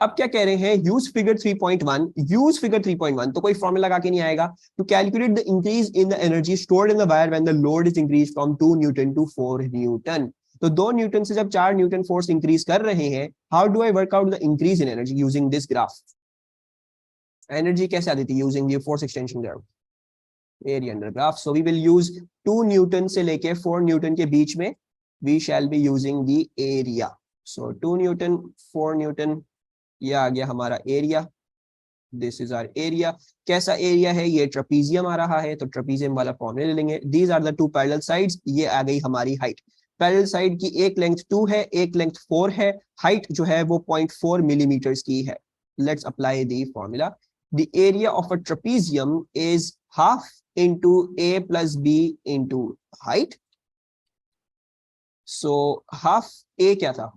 अब क्या कह रहे हैं, यूज फिगर 3.1। यूज फिगर 3.1 तो कोई फॉर्मूला लगा के नहीं आएगा। To calculate the increase in the energy stored in the wire when the load is increase from 2 newton to 4 newton. तो 2 न्यूटन से जब 4 न्यूटन फोर्स इंक्रीज कर रहे हैं, how do I work out the increase in energy using this graph? Energy कैसे आती थी using the force extension graph, area under graph. So we will use 2 newton से लेके 4 न्यूटन के बीच में we shall be using the area. So 2 newton 4 newton, ये आ गया हमारा एरिया। This is our area. कैसा एरिया है, ये ट्रेपीजियम आ रहा है, तो ट्रेपीजियम वाला फॉर्मूला ले लेंगे। These are the two parallel sides, ये आ गई हमारी हाइट। पैरेलल साइड की एक लेंथ 2 है, एक लेंथ 4 है, हाइट जो है वो 0.4 मिलीमीटर्स की है। Let's apply the formula. The area of a trapezium is half into A plus B into height. So half A क्या था,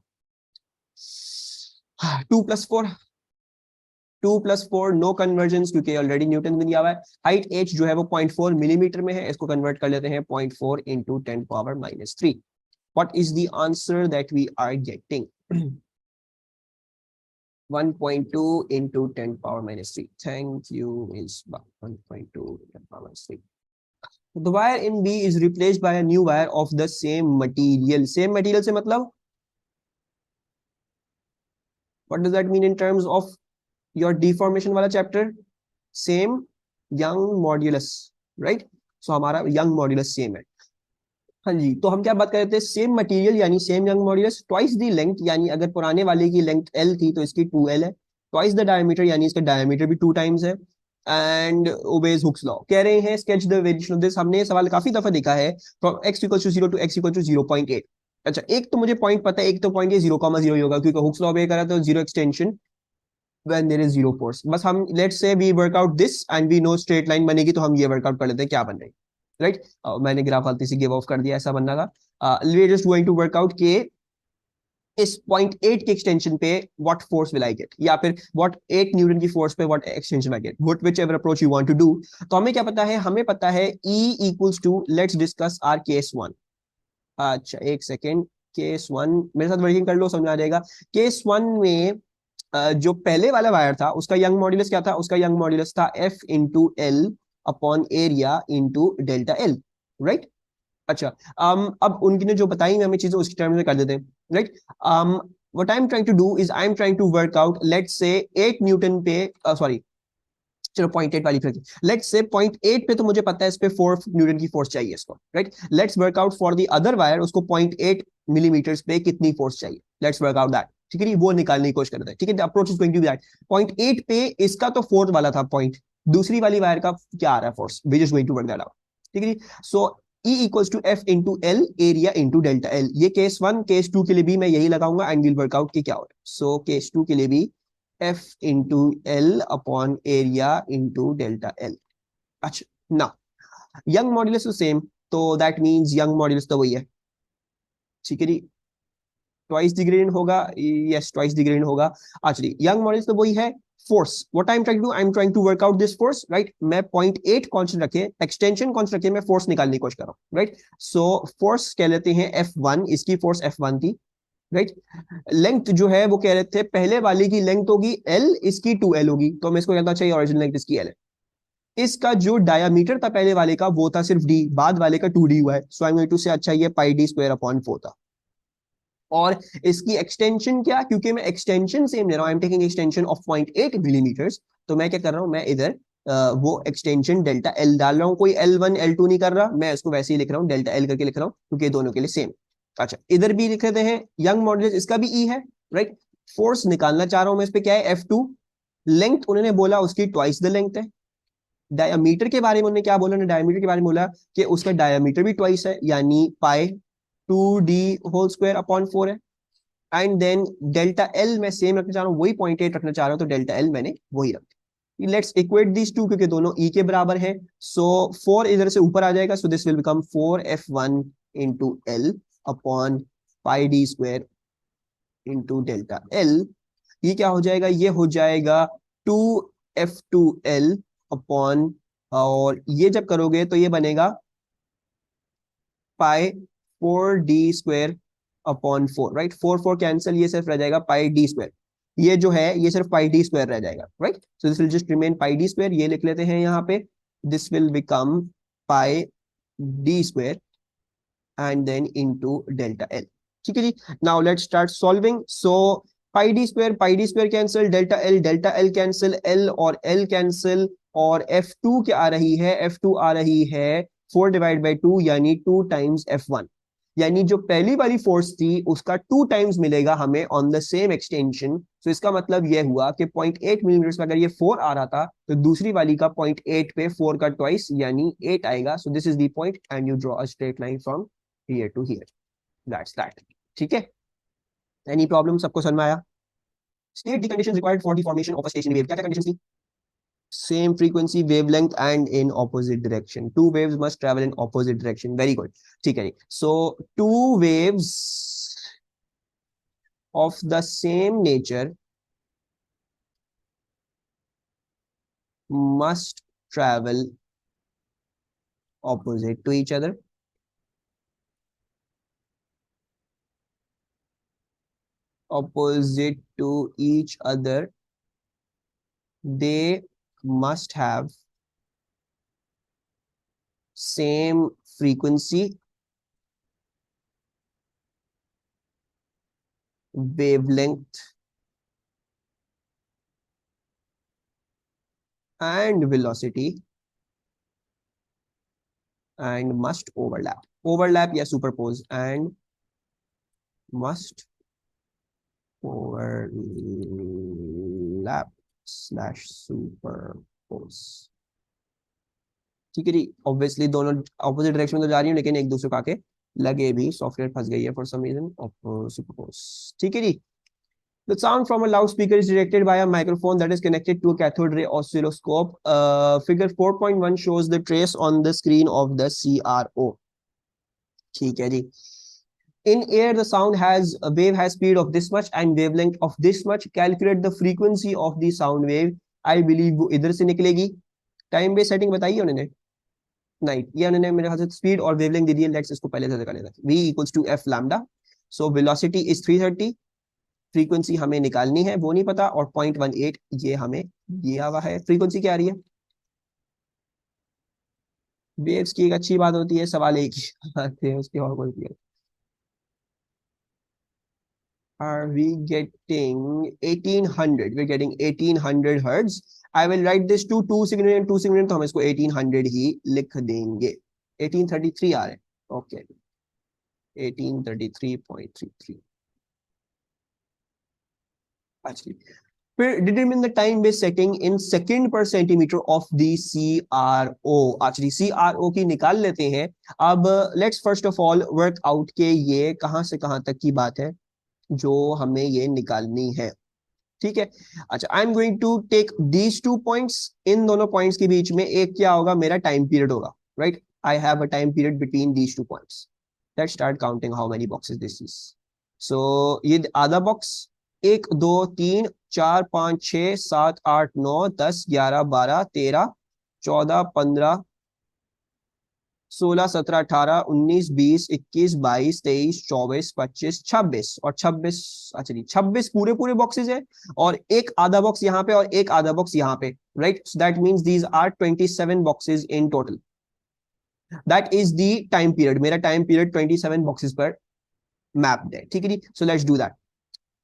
2+4, 2+4 नो कन्वर्जन क्योंकि ऑलरेडी न्यूटन में दिया हुआ है। हाइट h जो है वो 0.4 मिलीमीटर में है, इसको कन्वर्ट कर लेते हैं 0.4 into 10^-3। What is the answer that we are getting? 1.2 into 10^-3। Thank you miss 1.2 10^-3। The wire in B is replaced by a new wire of the same material. Same material से मतलब what does that mean in terms of your deformation वाला chapter? Same Young modulus, right. So हमारा यंग मॉड्यूलस सेम है। हाँ जी, तो हम क्या बात कर रहे थे, सेम मटेरियल यानी same Young modulus, twice the length यानी अगर पुराने वाले की लेंथ L थी तो इसकी 2L है, ट्वाइस द डायमीटर यानी इसका डायमीटर भी 2 टाइम्स है। And obeys Hooke's law. कह रहे हैं sketch the variation of this. हमने ये सवाल काफी दफा देखा है, फ्रॉम x = 0 टू x = 0.8। अच्छा, एक तो मुझे पॉइंट पता है, एक तो पॉइंट ये 0,0 होगा क्योंकि हुक्स लॉ पे करा तो zero extension when there is zero force। बस हम let's say we work out this and we know straight line बनेगी, तो हम ये वर्कआउट कर लेते हैं क्या बन रही, राइट। मैंने ग्राफ गलती से गिव ऑफ कर दिया, ऐसा बनना था। we are just going to work out के इस 0.8 के एक्सटेंशन पे what force will I get, या फिर व्हाट 8 न्यूटन की फोर्स पे what extension I get, what whichever approach you want to do. तो हमें क्या पता है, हमें पता है E equals to, let's discuss our case 1। अच्छा एक सेकेंड, केस 1 मेरे साथ वर्किंग कर लो, समझ आ जाएगा। केस 1 में जो पहले वाला वायर था उसका यंग मॉड्यूलस क्या था, उसका यंग मॉड्यूलस था F into L upon area into delta L, right. अच्छा, अब उनकी जो बताई हमें चीजें उसकी टर्म में कर देते हैं, right. What I am trying to do is I am trying to work out, let's say 8 Newton पे, सॉरी चलो 0.8 वाली फिर, लेट्स से 0.8 पे तो मुझे पता है इस पे 4 न्यूटन की फोर्स चाहिए इसको, right. Let's work out for the other wire, उसको 0.8 मिलीमीटर्स पे कितनी फोर्स चाहिए, लेट्स वर्क आउट दैट। ठीक है, वो निकालने की कोशिश करते हैं। ठीक है, approach is going to be that 0.8 पे इसका तो फोर्थ वाला था पॉइंट, दूसरी वाली वायर का क्या आ रहा है force, we just going to work that out. ठीक है, so E equals to F into L area into delta L. ये केस 1, केस 2 के लिए भी मैं यही लगाऊंगा एंड विल वर्कआउट की क्या हो रहा है। सो केस 2 के लिए भी F into L upon area into delta L. अच्छा ना, यंग मॉड्यूलस तो सेम, तो दैट मींस यंग मॉड्यूलस तो वही है। ठीक है जी, ट्वाइस द ग्रेडियंट होगा, यस ट्वाइस द ग्रेडियंट होगा। अच्छा, यंग मॉड्यूलस तो वही है। Force, what I am trying to do, I am trying to work out this force, right. मैं 0.8 कांस्टेंट रखे, एक्सटेंशन कांस्टेंट रखे, मैं फोर्स निकालने की कोशिश कर रहा हूं, राइट। सो फोर्स कह लेते हैं F1, इसकी फोर्स F1 थी, राइट। लेंथ जो है वो कह रहे थे पहले वाले की लेंथ होगी L, इसकी 2L होगी, तो मैं इसको कहता चाहिए ओरिजिनल लेंथ इसकी L है। इसका जो डायमीटर था पहले वाले का वो था सिर्फ D, बाद वाले का 2D हुआ है, सो आई एम गोइंग टू से अच्छा ये πd² था। और इसकी एक्सटेंशन क्या, क्योंकि मैं एक्सटेंशन सेम ले रहा हूं, I am taking extension of 0.8 millimetres, तो मैं क्या कर रहा हूं, मैं इधर वो एक्सटेंशन डेल्टा एल डाल रहा हूं, कोई L1 L2 नहीं कर रहा, मैं इसको वैसे ही लिख रहा हूं, डेल्टा एल करके लिख रहा हूं क्योंकि दोनों के लिए सेम। अच्छा, इधर भी लिख लेते हैं यंग मॉड्यूलस, इसका भी ई है, राइट। फोर्स निकालना चाह रहा हूं मैं इस पे, क्या है F2। लेंथ उन्होंने बोला उसकी ट्वाइस द लेंथ है। डायमीटर के बारे में उन्होंने क्या बोला, डायमीटर के बारे में बोला कि उसका डायमीटर भी ट्वाइस है, यानी π2d² है। एंड देन डेल्टा एल मैं सेम रखना चाह रहा हूँ, वही 0.8 रखना चाह रहा हूँ, तो डेल्टा एल मैंने वही रख दिया। लेट्स इक्वेट दिस टू, क्योंकि दोनों ई के बराबर है। सो 4 इधर से ऊपर आ जाएगा, so this will become 4F1 into L upon πd² into delta L. ये क्या हो जाएगा, ये हो जाएगा 2F2L अपॉन, और ये जब करोगे तो ये बनेगा पाई 4d² अपॉन 4, राइट। 4 कैंसिल, ये सिर्फ रह जाएगा पाई d²। ये जो है ये सिर्फ पाई d² रह जाएगा, right. So this will just remain pi d²। ये लिख लेते हैं यहाँ पे, this will become pi d² and then into delta L। ठीक है जी। now let's start solving। so pi d square cancel, delta L cancel, L और L cancel, और F2 क्या आ रही है, F2 आ रही है 4 डिवाइड बाई 2 यानी 2 टाइम्स F1। यानी जो पहली वाली फोर्स थी उसका 2 टाइम्स मिलेगा हमें ऑन द सेम एक्सटेंशन। तो इसका मतलब यह हुआ कि 0.8 मिलीमीटर में अगर ये 4 आ रहा था तो दूसरी वाली का 0.8 पे 4 का ट्वाइस यानी 8 आएगा। So this is the point and you draw a straight line from here to here, that's that. ठीक है, एनी प्रॉब्लम, सबको समझ में आया? State the conditions required for the formation of a stationary wave. क्या क्या कंडीशंस थी? Same frequency, wavelength and in opposite direction. Two waves must travel in opposite direction, very good. ठीक है, so two waves of the same nature must travel opposite to each other। opposite to each other, they must have same frequency, wavelength and velocity, and must overlap या superpose, and must overlap slash superpose। ठीक है जी। ऑब्वियसली दोनों ऑपोजिट डायरेक्शन में तो जा रही है लेकिन एक दूसरे को आके लगे भी, सॉफ्टवेयर फंस गई है for some reason of superpose. ठीक है जी। The sound from a loudspeaker is directed by a microphone that is connected to a cathode ray oscilloscope. Figure 4.1 shows the trace on the screen of the CRO। ठीक है जी। In air, the sound has a wave has speed of this much and wavelength of this much. Calculate the frequency of the sound wave। I believe वो इधर से निकलेगी। टाइम बेस सेटिंग बताइए उन्होंने नहीं, ये उन्होंने मेरे ख्याल से स्पीड और वेवलेंथ दे दी है। लेट्स इसको पहले से कर लेते हैं। v equals to f lambda. So velocity is 330, frequency हमें निकालनी है, वो नहीं पता, और 0.18 ये हमें दिया हुआ है। फ्रीक्वेंसी क्या आ रही है? वेव्स की एक अच्छी बात होती है, सवाल एक ही आते हैं उसकी और कोई है। Are we getting 1800? We're getting 1800 hertz। I will write this to 2 significant 2 significant, तो हम इसको 1800 ही लिख देंगे। 1833 आ रहे हैं, okay 1833.33। actually determine the time based setting in second per centimeter of the CRO। actually CRO की निकाल लेते हैं। अब let's first of all work out के ये कहां से कहां तक की बात है जो हमें ये निकालनी है। ठीक है, अच्छा I am going to take these 2 points. इन दोनों पॉइंट्स के बीच में एक क्या होगा, मेरा टाइम पीरियड होगा, right. I have a time period between these 2 points. Let's start counting how many boxes this is. So ये आधा बॉक्स, 1 2 3 4 5 6 7 8 9 10 11 12 13 14 15 16 17 18 19 20 21 22 23 24 25 26 और 26। अच्छा जी, 26 पूरे पूरे बॉक्सेस है और एक आधा बॉक्स यहाँ पे और एक आधा बॉक्स यहाँ पे, right. So that means these are 27 boxes in total. That is the time period. मेरा टाइम पीरियड 27 बॉक्सेस पर मैप्ड है। ठीक है जी, so let's do that.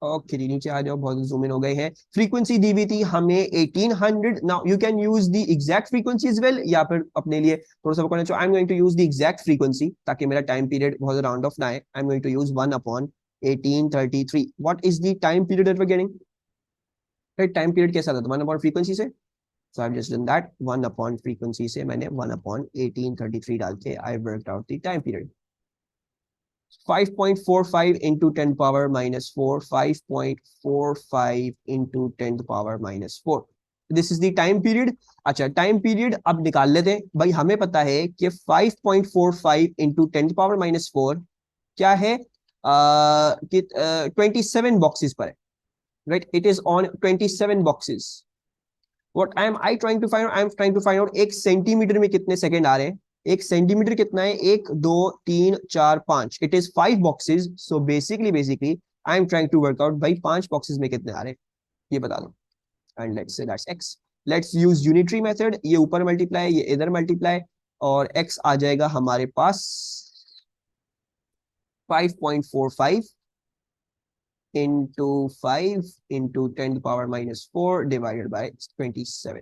Okay जी, नीचे आ जाओ, बहुत जूम इन हो गए हैं। फ्रीक्वेंसी दी हुई थी हमें 1800। Now you can use the exact frequency as well, या फिर अपने लिए थोड़ा सा करना चाहिए। I am going to use the exact frequency ताकि मेरा टाइम पीरियड बहुत राउंड ऑफ ना आए। I am going to use 1 upon 1833। What is the time period that we are getting? Right, time period कैसा था? 1 अपॉन फ्रीक्वेंसी से। So I have just done that. 1 upon frequency से मैंने 1 अपॉन 1833 डाल के I worked out the time period. 5.45 into 10 power minus 4, 5.45 into 10 power minus 4। This is the time period. अच्छा, टाइम पीरियड अब निकाल लेते हैं भाई। हमें पता है कि 5.45 into 10 पावर माइनस 4 क्या है, कि 27 बॉक्सेस पर है, right. It is on 27 boxes. What I am trying to find out? I am trying to find out 1 centimetre में कितने सेकंड आ रहे हैं। एक सेंटीमीटर कितना है? 1 2 3 4 5, it is 5 boxes. So basically I am trying to work out भाई 5 बॉक्सेस में कितने आ रहे हैं, ये बता दो। And let's say that's x। Let's use unitary method, ये ऊपर मल्टीप्लाई ये इधर मल्टीप्लाई, और x आ जाएगा हमारे पास 5.45 into 5 into 10⁻⁻⁴ divided by 27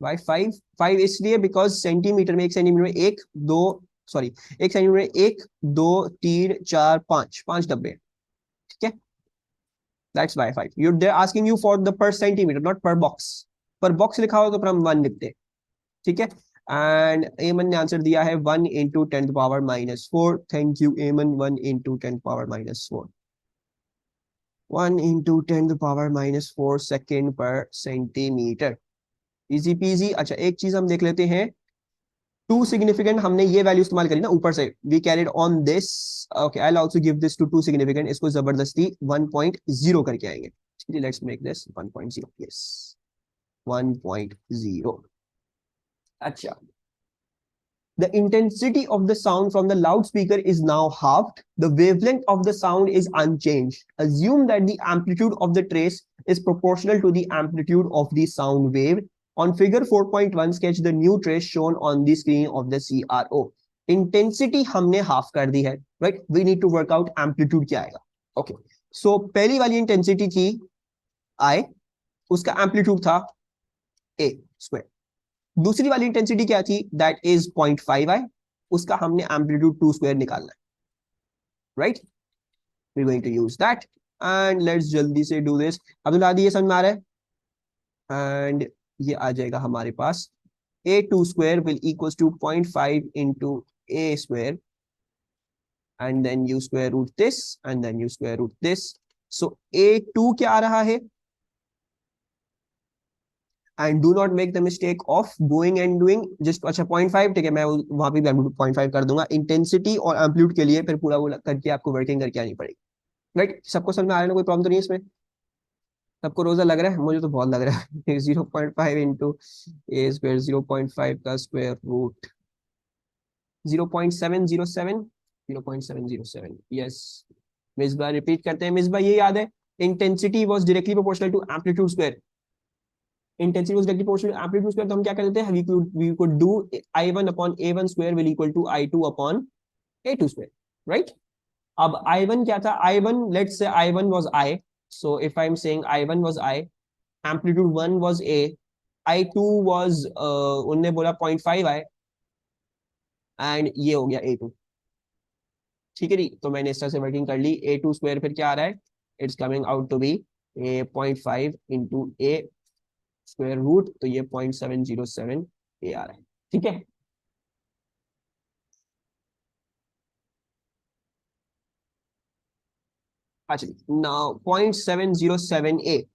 by 5। इसलिए बिकॉज सेंटीमीटर में, एक सेंटीमीटर में एक दो, सॉरी, एक सेंटीमीटर में 1 2 3 4 5, 5 डब्बे, ठीक है। That's by 5। You they asking you for the per centimetre, not per box. Per box लिखा हो तो फिर हम 1 लिखते हैं, ठीक है। एंड एमन ने आंसर दिया है 1 इंटू 10⁻⁻⁴। थैंक यू एमन। 1 इंटू 10⁻⁻⁴, 1 इंटू 10⁻⁻⁴ सेकेंड पर सेंटीमीटर। Easy PG. अच्छा एक चीज हम देख लेते हैं, टू सिग्निफिकेंट हमने ये वैल्यू इस्तेमाल करी ना ऊपर से, we carried on this. Okay, I will also give this to two significant, इसको जबरदस्ती 1.0 करके आएंगे। Let's make this 1.0, yes 1.0। अच्छा, the intensity of the sound from the loudspeaker is now halved. The wavelength of the sound is unchanged. Assume that the amplitude of the trace is proportional to the amplitude of the sound wave. On figure 4.1, sketch the new trace shown on the screen of the CRO. Intensity हमने half कर दी है, right? We need to work out amplitude क्या आएगा. Okay. So पहली वाली intensity थी I, उसका amplitude था A square. दूसरी वाली इंटेंसिटी क्या थी? दैट इज 0.5 आई, उसका हमने एम्पलीट्यूड 2 स्क्वायर निकालना है, right. We going to use that and let's जल्दी से डू दिस। अब्दुल आदि ये समझ में आ रहा है? एंड ये आ जाएगा हमारे पास a2 square will equals to 0.5 into a square and then you square root this and then you square root this. So a2 क्या आ रहा है? And do not make the mistake of going and doing just, अच्छा 0.5, ठीक है, मैं वहां पे 0.5 कर दूंगा इंटेंसिटी और एम्पलीट्यूड के लिए, फिर पूरा वो करके आपको वर्किंग करके आनी पड़ेगी, राइट। सबको समझ में आ रहा है ना? कोई प्रॉब्लम तो नहीं है इसमें? सबको रोजा लग रहा है? मुझे तो बहुत लग रहा है। 0.5 इंटू ए स्क्वायर, 0.5 का square root 0.707, 0.707, yes. Misba repeat करते हैं। मिसबा ये याद है, intensity was directly proportional to amplitude square. Intensity was directly proportional to amplitude square, तो हम क्या कर देते हैं, we could do I1 upon A1 square will equal to I2 upon A2 square, right. अब I1 क्या था? I1, let's say I1 was I, so if I am saying I1 was I, amplitude 1 was A, I2 was उन्होंने बोला 0.5 I, एंड ये हो गया A2, ठीक है जी। तो मैंने इस तरह से वर्किंग कर ली। A2 स्क्वायर फिर क्या आ रहा है? It's coming out to be a 0.5 into A square root, तो ये 0.707 ए आ रहा है, ठीक है। अच्छा, now 0.707 A,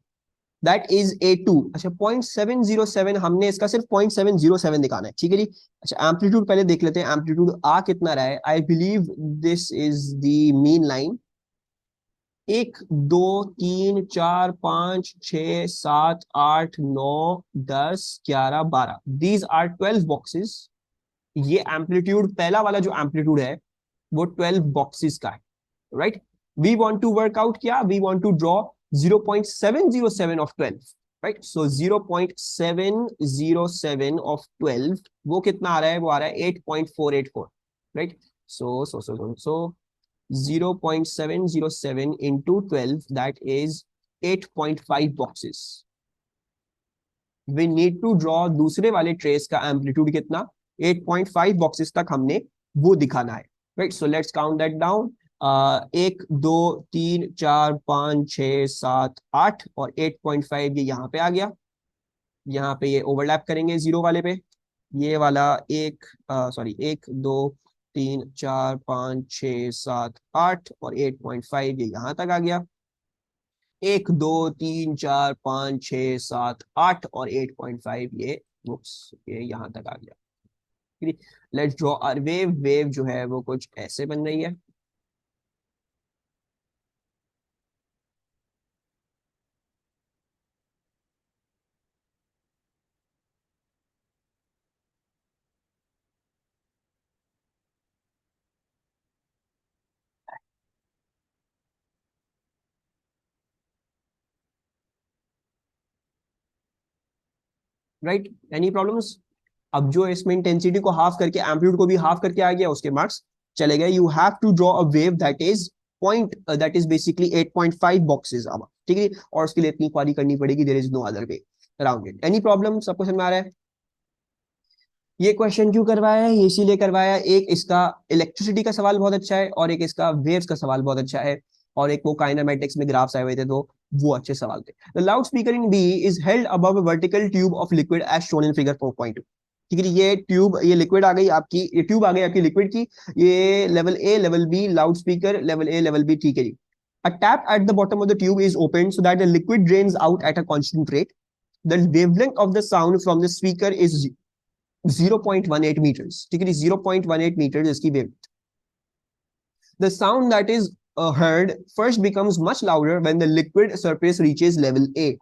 that is A2। अच्छा 0.707, हमने इसका सिर्फ 0.707 दिखाना है, ठीक है जी। अच्छा एम्पलीट्यूड पहले देख लेते हैं, एम्पलीट्यूड आ कितना रहा है? I believe this is the mean line. 1 2 3 4 5 6 7 8 9 10 11 12, these are 12 boxes. ये एम्पलीट्यूड, पहला वाला जो एम्पलीट्यूड है वो 12 बॉक्सेस का है, right. We want to work out क्या? We want to draw 0.707 of 12, right. So 0.707 of 12 वो कितना आ रहा है? वो आ रहा है 8.484, right. So 0.707 into 12, that is 8.5 boxes. We need to draw दूसरे वाले ट्रेस का एम्पलीट्यूड कितना? 8.5 बॉक्सेस तक हमने वो दिखाना है, right. So let's count that down. 1 2 3 4 5 6 7 8 और 8.5 ये यहाँ पे आ गया। यहाँ पे ये ओवरलैप करेंगे जीरो वाले पे, ये वाला एक, सॉरी, 1 2 3 4 5 6 7 8 और 8.5 ये यहाँ तक आ गया। 1 2 3 4 5 6 7 8 और 8.5 ये बुक्स ये यहाँ तक आ गया। Let's draw our wave. Wave जो है वो कुछ ऐसे बन रही है। Right, any problems? अब जो इसमें इंटेंसिटी को हाफ करके एम्पलीट्यूड को भी हाफ करके आ गया, उसके मार्क्स चले गए। You have to draw a wave that is basically 8.5 boxes अब, ठीक है, और उसके लिए इतनी क्वारी करनी पड़ेगी, there is no other way around it. Any problem? सबको समझ में आ रहा है? ये क्वेश्चन क्यों करवाया है? ये इसीलिए करवाया है, एक इसका इलेक्ट्रिसिटी का सवाल बहुत अच्छा है, और एक इसका वेव्स का सवाल बहुत अच्छा है, और एक वो काइनेमेटिक्स में ग्राफ्स आए हुए थे, तो वो अच्छे सवाल थे। The loudspeaker in B is held above a vertical tube of liquid as shown in figure 4.2। ठीक है, ये ट्यूब, ये लिक्विड आ गई आपकी, ये ट्यूब आ गई आपकी लिक्विड की, ये level A level B loudspeaker, level A level B, ठीक है जी। A tap at the bottom of the tube is opened so that the liquid drains out at a constant rate. The wavelength of the sound from the speaker is 0.18 meters, ठीक है, 0.18 meters इसकी wave. The sound that is heard first becomes much louder when the liquid surface reaches level A.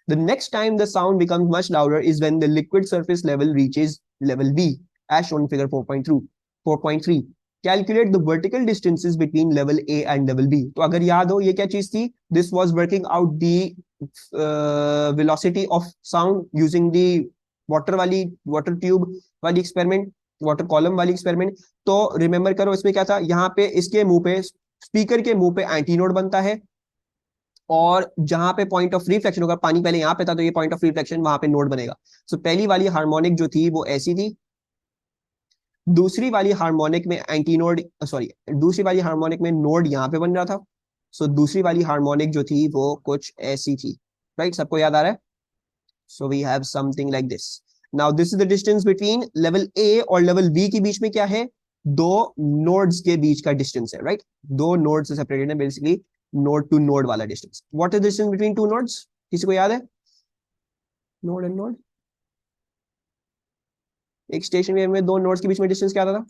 The next time the sound becomes much louder is when the liquid surface level reaches level B, as shown in figure 4.3. Calculate the vertical distances between level A and level B. तो अगर याद हो ये क्या चीज थी, this was working out the velocity of sound using the water tube वाली experiment, वाटर कॉलम वाली एक्सपेरिमेंट। तो रिमेंबर करो इसमें क्या था, यहाँ पे इसके मुंह पे, स्पीकर के मुंह पे एंटी नोड बनता है, और जहां पे पॉइंट ऑफ रिफ्लेक्शन होगा, पानी पहले यहाँ पे था तो ये पॉइंट ऑफ रिफ्लेक्शन वहां पे नोड बनेगा। सो पहली वाली हार्मोनिक जो थी वो ऐसी थी, दूसरी वाली हार्मोनिक में एंटी नोड, सॉरी, दूसरी वाली हार्मोनिक में नोड यहाँ पे बन रहा था। सो दूसरी वाली हार्मोनिक जो थी वो कुछ ऐसी थी। राइट, सबको याद आ रहा है? So we have something like this. Now this is the distance between level A और लेवल बी के बीच में क्या है, दो नोड्स के बीच का डिस्टेंस है। राइट, दो नोड से सेपरेटेड है बेसिकली, नोड टू नोड वाला distance. What is distance between two nodes? किसी को याद है? नोड एंड नोड, एक स्टेशन में दो नोड्स के बीच में डिस्टेंस क्या आता था?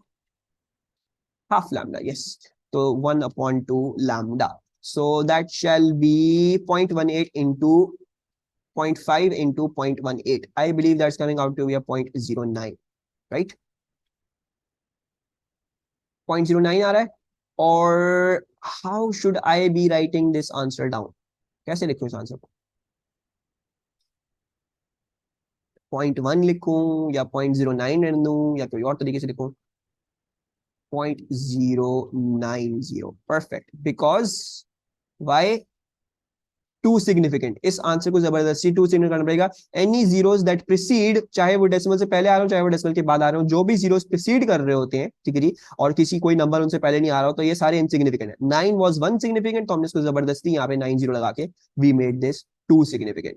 Half lambda, yes. तो 1/2 lambda. So that shall be 0.18 into 0.5 into 0.18. I believe that's coming out to be a 0.09, right? 0.09 आ रहा है। और how should I be writing this answer down? कैसे लिखूं इस आंसर को? 0.1 लिखूं या 0.09 रहने दूं या कोई और तरीके से लिखूं? 0.090, perfect, because why? Two significant, इस आंसर को जबरदस्ती टू सिग्निफिकेंट करना पड़ेगा। एनी जीरोस दैट प्रीसीड, चाहे वो डेसिमल से पहले आ रहा हो चाहे वो डेसिमल के बाद आ रहे हो, जो भी जीरोस प्रीसीड कर रहे होते हैं, ठीक है जी, और किसी कोई नंबर उनसे पहले नहीं आ रहा हो, तो ये सारे इनसिग्निफिकेंट है। 9 वाज वन सिग्निफिकेंट, तो हमने इसको जबरदस्ती यहाँ पे 9 जीरो लगा के we made this to significant.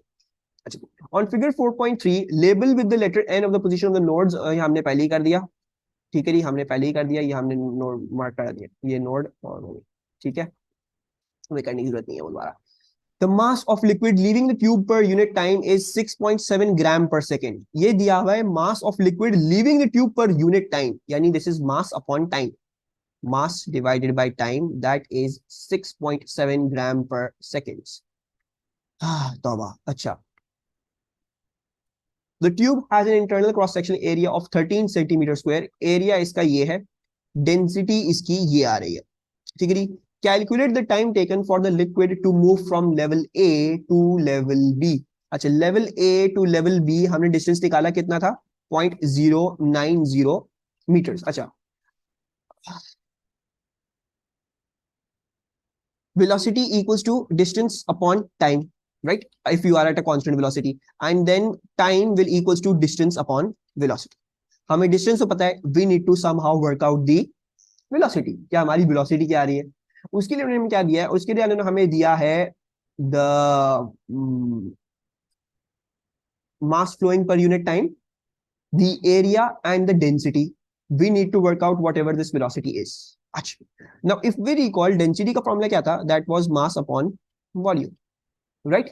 अच्छा, on figure 4.3 label with the letter N of the position of the nodes, ये हमने पहले ही कर दिया, ठीक है जी, हमने पहले ही कर दिया, ये हमने नोड मार्क कर दिया, ये नोड और ठीक है, हमें करने की जरूरत नहीं है वो दोबारा। The mass of liquid leaving the tube per unit time is 6.7 gram per second. ये दिया हुआ है mass of liquid leaving the tube per unit time, यानी this is mass upon time. Mass divided by time, that is 6.7 gram per second. तौबा, अच्छा। The tube has an internal cross section area of 13 centimeter square. Area इसका ये है, density इसकी ये आ रही है, ठीक है। Calculate the time taken for the liquid to move from level A to level B. अच्छा, level A to level B हमने डिस्टेंस निकाला, कितना था? 0.090 मीटर्स। अच्छा, velocity equals to distance upon time, right? If you are at a constant velocity, and then time will equals to distance upon velocity. हमें डिस्टेंस तो पता है, we need to somehow work out the velocity। क्या हमारी velocity क्या आ रही है? उसके लिए उन्होंने क्या दिया है? उसके लिए उन्होंने हमें दिया है the mass flowing per unit time, the area and the density. We need to work out whatever this velocity is. अच्छा, now if we recall, density का formula क्या था? That was mass upon volume, right?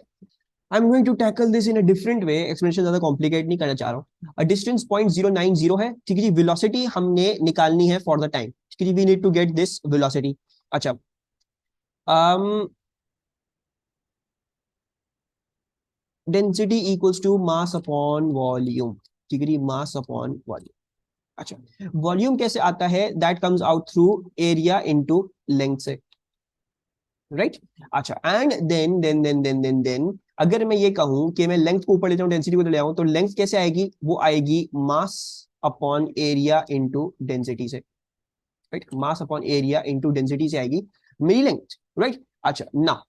I'm going to tackle this in a different way. Explanation ज्यादा कॉम्प्लिकेट नहीं करना चाह रहा हूँ। A distance 0.090 है, ठीक है जी। velocity हमने निकालनी है for the time, ठीक है जी। We need to get this velocity। अच्छा, density equals to mass upon volume, ठीक है, मास अपॉन वॉल्यूम। अच्छा, वॉल्यूम कैसे आता है? That comes out through area into length से, राइट? अच्छा, एंड देन अगर मैं ये कहूं कि मैं लेंथ को ऊपर ले जाऊं, डेंसिटी को ले आऊं, तो लेंथ कैसे आएगी? वो आएगी mass upon area into density से, right? Mass upon area into density से आएगी मेरी लेंथ, राइट? अच्छा, ना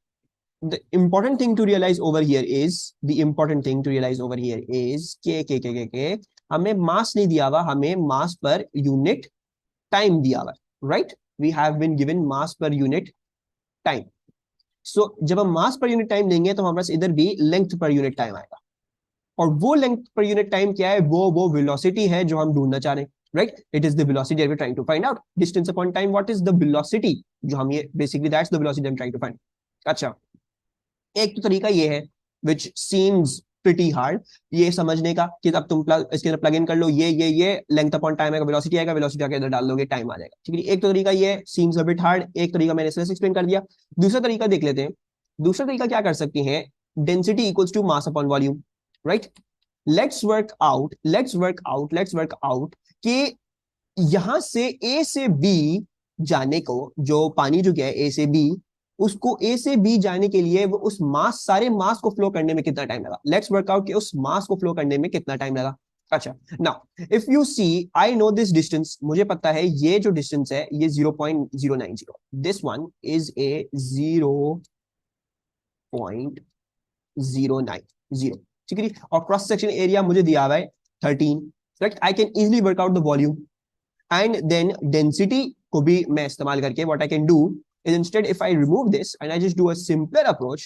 the important thing to realize over here is the important thing to realize over here is के हमें मास नहीं दिया हुआ, हमें मास पर यूनिट टाइम दिया हुआ, right? We have been given mass per unit time. सो जब हम मास पर यूनिट टाइम देंगे तो हमारे पास इधर भी लेंथ पर यूनिट टाइम आएगा, और वो लेंथ पर यूनिट टाइम क्या है? वो वेलोसिटी है जो हम ढूंढना चाह रहे हैं, right? It is the velocity we are trying to find out. Distance upon time, what is the velocity? जो हम ये basically that's the velocity I am trying to find. अच्छा, एक तो तरीका ये है विच सीम्स प्रिटी हार्ड ये समझने का कि अब तुम इसके अंदर प्लग इन कर लो, ये लेंथ अपॉन टाइम आएगा, वेलोसिटी आएगा, वेलोसिटी आके इधर डाल दोगे, टाइम आ जाएगा, ठीक है? एक तो तरीका ये सीम्स अ बिट हार्ड, एक तरीका मैंने इसलिए एक्सप्लेन कर दिया। दूसरा तरीका देख लेते हैं। दूसरा तरीका क्या कर सकते हैं? Density equals to mass upon volume, right? Let's work out कि यहां से ए से बी जाने को, जो पानी जो गया है ए से बी, उसको ए से बी जाने के लिए वो उस मास, सारे मास को फ्लो करने में कितना टाइम लगा? लेट्स वर्क आउट कि उस मास को फ्लो करने में कितना टाइम लगा। अच्छा, now if you see, I know this distance, मुझे पता है ये जो डिस्टेंस है ये 0.090, दिस वन इज ए 0.090, ठीक है? और क्रॉस सेक्शन एरिया मुझे दिया हुआ है 13, right? I can easily work out the volume and then density को भी मैं इस्तेमाल करके what I can do is instead if I remove this and I just do a simpler approach,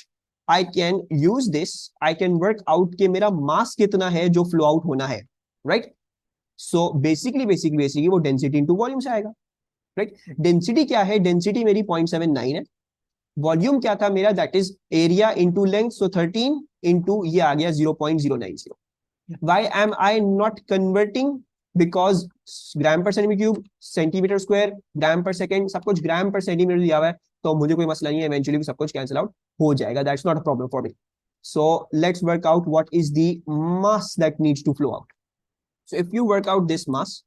I can use this, I can work out कि मेरा मास कितना है जो फ्लो आउट होना है, राइट? सो बेसिकली वो डेंसिटी इनटू वॉल्यूम से आएगा, राइट? डेंसिटी क्या है? डेंसिटी मेरी 0.79 है। वॉल्यूम क्या था मेरा? That is area into length, so 13 into ये आ गया 0.090। Why am I not converting? Because ग्राम पर सेंटीमीटर क्यूब, सेंटीमीटर स्क्वायर, ग्राम पर सेकंड, सब कुछ ग्राम पर सेंटीमीटर दिया हुआ है, तो मुझे कोई मसला नहीं है, इवेंचुअली सब कुछ कैंसिल आउट हो जाएगा, that's not a problem for me. So let's work out what is the mass that needs to flow out. So if you work out this mass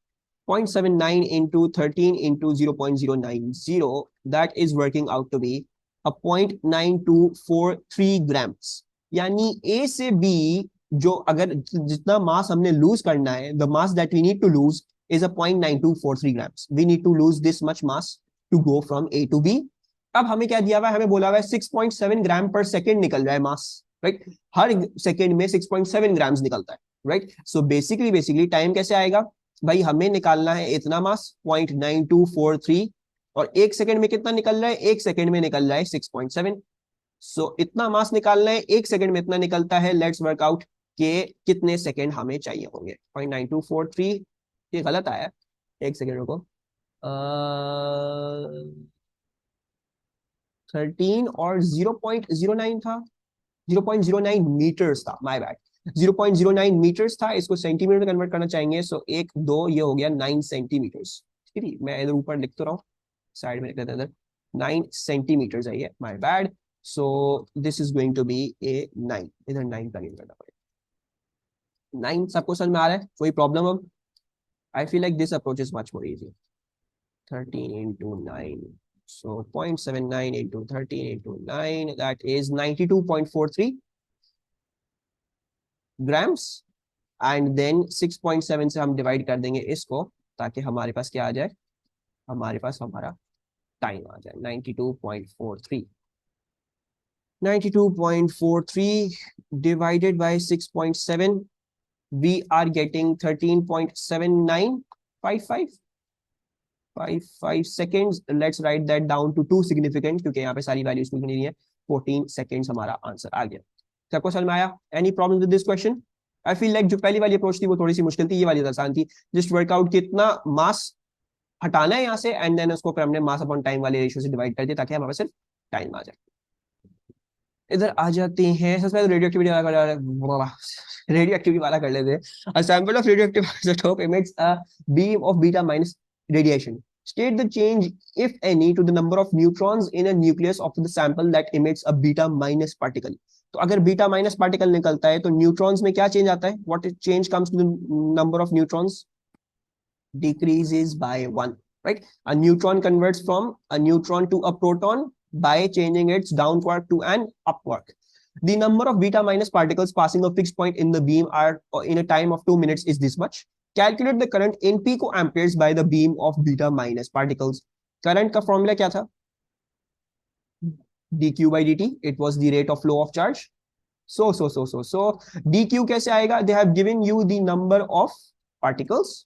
0.79 into 13 into 0.090, that is working out to be a 0.9243 grams। यानी ए से बी जो अगर जितना मास हमने लूज करना है, the mass that we need to lose is a 0.9243 grams. We need to lose this much mass to go from A to B. अब हमें क्या दिया हुआ है? हमें बोला हुआ है 6.7 ग्राम पर सेकेंड निकल रहा है मास, राइट? हर सेकेंड में 6.7 ग्राम्स निकलता है, राइट? सो बेसिकली टाइम कैसे आएगा भाई? हमें निकालना है इतना मास 0.9243, और एक सेकंड में कितना निकल रहा है? एक सेकंड में निकल रहा है 6.7। सो इतना मास निकालना है, एक सेकंड में इतना निकलता है। लेट्स वर्क आउट के कितने सेकंड हमें चाहिए होंगे। 0.9243 ये गलत आया, एक सेकंड रुको। 13 और 0.09 था, 0.09 मीटर्स था, माय बैड। 0.09 मीटर्स था, इसको सेंटीमीटर में कन्वर्ट करना चाहेंगे, सो एक दो ये हो गया 9 सेंटीमीटर्स, ठीक है? मैं इधर ऊपर लिख तो रहा हूँ, साइड में लिख देता इधर, 9 सेंटीमीटर्स है ये, my bad. So this is going to be a 9, इधर 9 प्लग इन करना पड़ेगा। 9 सबको समझ में आ रहा है? कोई प्रॉब्लम? अब I feel like this approach is much more easy. 13 into 9, so 0.79 into 13 into 9, that is 92.43 grams, and then 6.7 से हम डिवाइड कर देंगे इसको, ताकि हमारे पास क्या आ जाए? हमारे पास हमारा टाइम आ जाए 92.43। 92.43 divided by 6.7, we are getting 13.7955 seconds। Let's write that down to 2 significant, क्योंकि यहाँ पे सारी वैल्यूज कुछ नहीं है। 14 seconds हमारा आंसर आ गया। सबको समझ में आया? Any problem with this question? I feel like जो पहली वाली अप्रोच थी वो थोड़ी सी मुश्किल थी, ये वाली आसान थी। जस्ट वर्कआउट कितना मास हटाना है यहाँ से, एंड देन उसको फिर हमने मास अपॉन टाइम वाले रेशियो से डिवाइड कर दिया, ताकि हमारे सिर्फ टाइम आ जाए। इधर आ जाते हैं, सबसे पहले रेडियो एक्टिविटी वाला कर लेते हैं। A sample of radioactive isotope emits a beam of beta minus radiation. State the change, if any, to the number of neutrons in a nucleus of the sample that emits a beta minus particle. तो अगर बीटा माइनस पार्टिकल निकलता है तो न्यूट्रॉन्स में क्या चेंज आता है? What change comes to the number of neutrons? Decreases by 1, right? A neutron converts from a neutron to a proton by changing its downward to an upward. The number of beta minus particles passing a fixed point in the beam are in a time of 2 minutes is this much. Calculate the current in picoamperes by the beam of beta minus particles. Current का फॉर्मूला क्या था? dq by dt. It was the rate of flow of charge. So dq कैसे आएगा? They have given you the number of particles.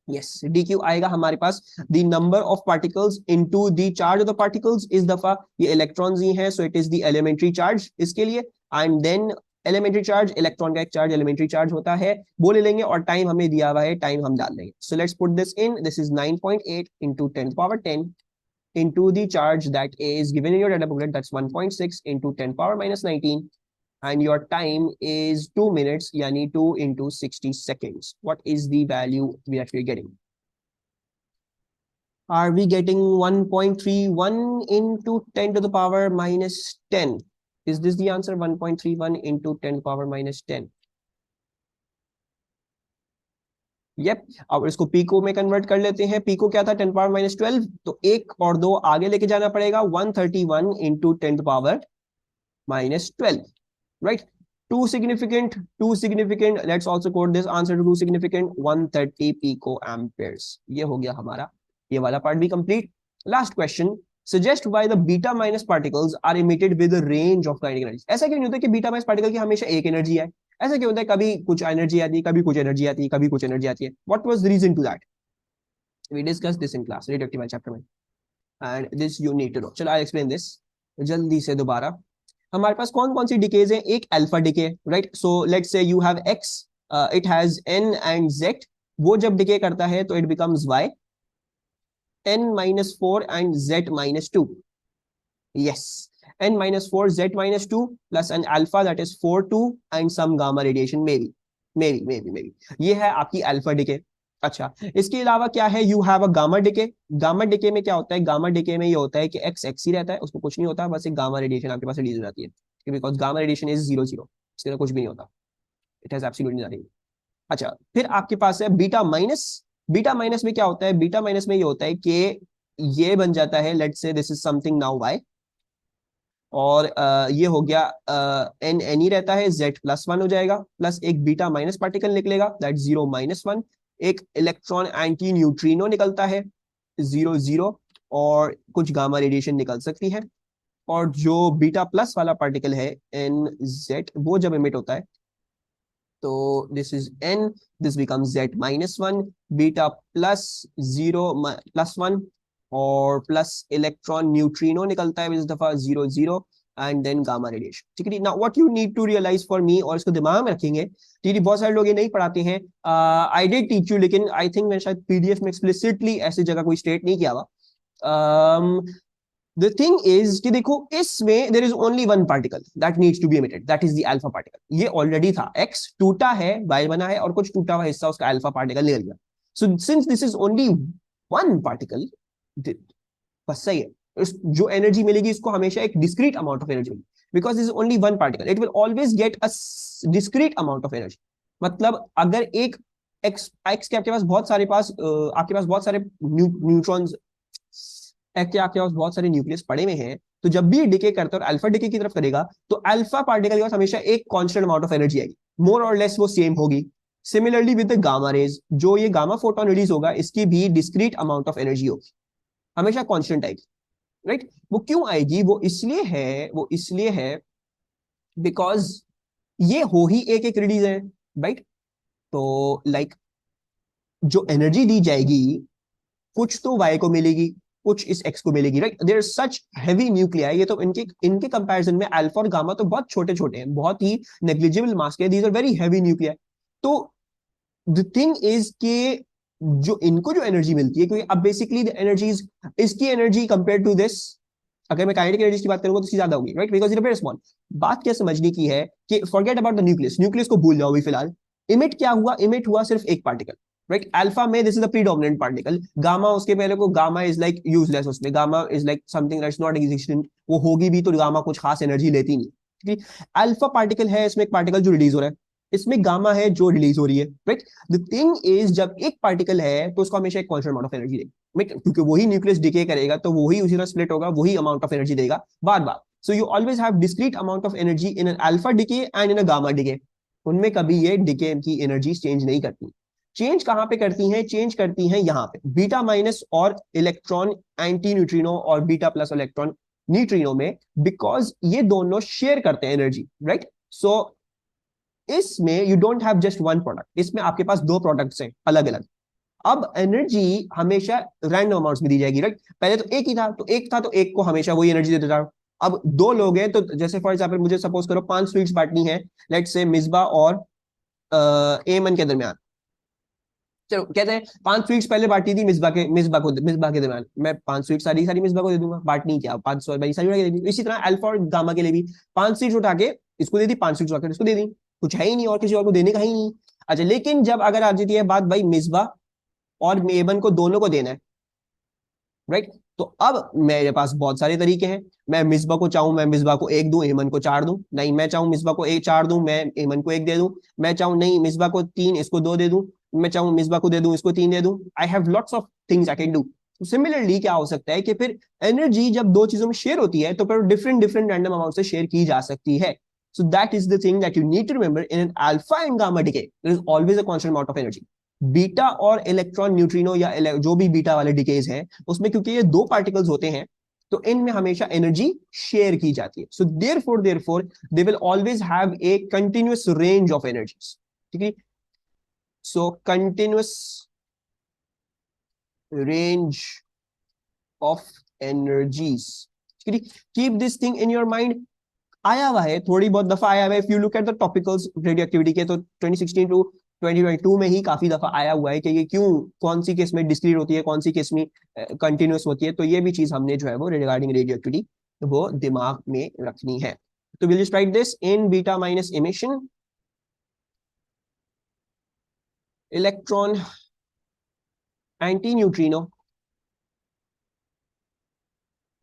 Yes, dq आएगा हमारे पास the number of particles into the charge of the particles. इस दफा ये electrons ही हैं, so it is the elementary charge इसके लिए, and then elementary charge, electron का एक charge elementary charge होता है, वो ले लेंगे, और time हमें दिया हुआ है, time हम डाल लेंगे. So let's put this in. This is 9.8 into 10 to power 10 into the charge that is given in your data booklet. That's 1.6 into 10 power minus 19. And your time is 2 minutes, yani 2 into 60 seconds. What is the value we are getting? Are we getting 1.31 into 10 to the power minus 10? Is this the answer? 1.31 into 10 to the power minus 10. Yep. अब इसको पीको में कन्वर्ट कर लेते हैं. पीको क्या था? 10 पावर माइनस 12. तो एक और दो आगे लेके जाना पड़ेगा. 131 into 10 to the power minus 12. Right? Two significant. Let's also quote this answer to two significant. 130 picoamperes. ये हो गया हमारा ये वाला पार्ट भी complete. Last question. Suggest why the beta minus particles are emitted with a range of kinetic energy. ऐसा क्यों नहीं होता कि बीटा माइनस पार्टिकल की हमेशा एक एनर्जी है? ऐसा क्यों होता है कभी कुछ एनर्जी आती है, कभी कुछ एनर्जी आती है, कभी कुछ एनर्जी आती है? What was the reason to that? We discussed this in class, radioactive chapter में, and this you need to know. चलो I'll explain this जल्दी से दोबारा. हमारे पास कौन कौन सी डिकेज हैं? एक alpha decay, right? So let's say you have x, it has n and z. वो जब डिके करता है तो it becomes y, n minus 4 and z minus 2. Yes, n minus 4 z minus 2 plus an alpha that is 4 2 and some gamma radiation maybe. ये है आपकी अल्फा डिके. अच्छा, इसके अलावा क्या है? You have a gamma decay. Gamma decay में क्या होता है? गामा डिके में ये होता है कि x ही रहता है, उसको कुछ नहीं होता, बस एक गामा रेडिएशन आपके पास रिलीज हो जाती है, बिकॉज गामा रेडिएशन इज 0 0. इसके अंदर कुछ भी नहीं होता. It has absolutely nothing. अच्छा, फिर आपके पास है बीटा माइनस. बीटा माइनस में क्या होता है? बीटा माइनस में ये होता है कि ये बन जाता है, let's say this is something now y, और ये हो गया n n ही रहता है, z प्लस 1 हो जाएगा, प्लस एक बीटा माइनस पार्टिकल निकलेगा, दैट 0 माइनस 1. एक इलेक्ट्रॉन एंटी न्यूट्रिनो निकलता है 0 0, और कुछ गामा रेडिएशन निकल सकती है. और जो बीटा प्लस वाला पार्टिकल है एन जेड, वो जब इमिट होता है तो this is an, this becomes Z minus 1, beta plus 0 plus 1, और प्लस इलेक्ट्रॉन न्यूट्रिनो निकलता है इस दफा 0 0, एंड देन गामा रेडिएशन. ठीक है ना? What you need to realise for me, और इसको दिमाग में रखेंगे. ठीक, बहुत सारे लोग ये नहीं पढ़ाते हैं. आई डिड टीच यू, लेकिन आई थिंक मैंने शायद पीडीएफ में एक्सप्लिसिटली ऐसी जगह कोई स्टेट नहीं किया हुआ. The thing is कि देखो, इसमें there is only one particle that needs to be emitted, that is the alpha particle. ये already था, x टूटा है, y बना है, और कुछ टूटा हुआ हिस्सा उसका alpha particle निकल गया. So since this is only one particle, बस सही है. जो एनर्जी मिलेगी इसको हमेशा एक discrete amount of energy मिलेगी, because this is only one particle. It will always get a discrete amount of energy. मतलब अगर एक x के आपके पास बहुत सारे न्यूट्रॉन्स, आपके पास बहुत सारे न्यूक्लियस पड़े हुए हैं, तो जब भी डिके करता है और अल्फा डिके की तरफ करेगा, तो अल्फा पार्टिकल के पास हमेशा एक कांस्टेंट अमाउंट ऑफ एनर्जी आएगी, मोर और लेस वो सेम होगी. Similarly with the gamma rays, जो ये गामा फोटोन रिलीज होगा, इसकी भी डिस्क्रीट अमाउंट ऑफ एनर्जी होगी, हमेशा कांस्टेंट आएगी. राइट? वो क्यों आएगी? वो इसलिए है बिकॉज ये हो ही एक रिलीज है. राइट? तो लाइक जो एनर्जी दी जाएगी, कुछ तो y को मिलेगी, कुछ इस x को मिलेगी. Right? There such heavy nuclei. ये तो इनके कंपैरिजन में अल्फा और गामा तो बहुत छोटे छोटे हैं, बहुत ही नेग्लिजिबल मास के. These are very heavy nuclei. तो द थिंग इज के जो इनको जो एनर्जी मिलती है, क्योंकि अब बेसिकली द एनर्जीज, इसकी एनर्जी कंपेयर टू दिस, अगर मैं काइनेटिक एनर्जी की बात करूंगा तो इसकी ज्यादा होगी. Right? Because it is very small. बात क्या समझने की है कि फॉरगेट अबाउट द न्यूक्लियस को भूल जाओ अभी फिलहाल. इमिट क्या हुआ? इमिट हुआ सिर्फ एक पार्टिकल. राइट? अल्फा में this is the predominant particle. Gamma उसके पहले को, गामा इज लाइक यूजलेस. उसमें gamma is like something that's not existent. वो होगी भी तो गामा कुछ खास एनर्जी लेती नहीं. ठीक है? अल्फा पार्टिकल है, इसमें एक पार्टिकल जो रिलीज हो रहा है, इसमें गामा है जो रिलीज हो रही है. राइट? द थिंग इज, जब एक पार्टिकल है तो उसको हमेशा एक कांस्टेंट अमाउंट ऑफ एनर्जी देगी, क्योंकि वही न्यूक्लियस डिके करेगा तो वही उसी तरह स्प्लिट होगा, वही अमाउंट ऑफ एनर्जी देगा बार बार. So you always have discrete amount of energy in an alpha decay and in a gamma decay. उनमें कभी ये डिके की एनर्जी चेंज नहीं करती। चेंज कहां पे करती हैं? चेंज करती हैं यहाँ पे बीटा माइनस और इलेक्ट्रॉन एंटी न्यूट्रिनो और बीटा प्लस इलेक्ट्रॉन न्यूट्रिनो में, बिकॉज ये दोनों शेयर करते हैं एनर्जी, राइट। सो इसमें you don't have just one product, इसमें आपके पास दो प्रोडक्ट्स हैं अलग अलग। अब एनर्जी हमेशा रैंडम अमाउंट्स में दी जाएगी, राइट। पहले तो एक ही था, तो एक था तो एक को हमेशा वही एनर्जी देते जाओ। अब दो लोग हैं, तो जैसे फॉर एग्जाम्पल मुझे सपोज करो 5 स्वीट्स बांटनी है, लेट्स से मिसबा और एमन के दरमियान। चलो कहते हैं 5 स्वीट्स पहले बांटी थी मिसबा के दरमियान, मैं 5 स्वीट सारी सारी मिसबा को दे दूंगा, बांटनी क्या 500 भाई सारी उड़ा के दे दी। इसी तरह अल्फा और गामा के लिए भी 5 स्वीट्स उठा के इसको दे दी, 5 स्वीट्स उठा के इसको दे दी, कुछ है ही नहीं और किसी और को देने का ही नहीं। अच्छा, लेकिन जब अगर आ जाती है बात भाई मिसबा और मेबन को दोनों को देना है, राइट। तो अब मेरे पास बहुत सारे तरीके हैं। मैं मिसबा को चाहूं, मैं मिसबा को एक दूं, एमन को 4 दूं। नहीं, मैं चाहूं मिसबा को एक 4 दूं, मैं एमन को एक दे दूं। मैं चाहूं नहीं मिसबा को 3, इसको 2 दे दूं। मैं चाहूं मिसबा को दे दूं, इसको 3 दे दूं। I have lots of things I can do. Similarly क्या हो सकता है कि फिर एनर्जी जब दो चीजों में शेयर होती है तो फिर डिफरेंट डिफरेंट रैंडम अमाउंट से शेयर की जा सकती है। So that is the thing that you need to remember in an alpha and gamma decay, there is always a constant amount of energy. Beta और इलेक्ट्रॉन न्यूट्रिनो या जो भी बीटा वाले डिकेज हैं, उसमें क्योंकि ये दो पार्टिकल्स होते हैं तो इनमें हमेशा एनर्जी शेयर की जाती है। So therefore they will always have a continuous range of energies, ठीक है। सो कंटिन्यूअस रेंज ऑफ एनर्जीज, ठीक है। Keep this thing in your mind. आया हुआ है, थोड़ी बहुत दफा आया हुआ है। If you look at the topicals radio activity के, तो 2016 टू 2022 में ही काफी दफा आया हुआ है कि ये क्यों, कौन सी केस में डिस्क्रीट होती है, कौन सी केस में कंटिन्यूअस होती है। तो ये भी चीज हमने जो है वो रिगार्डिंग रेडियो एक्टिविटी वो दिमाग में रखनी है। तो will just right this in beta minus emission electron anti neutrino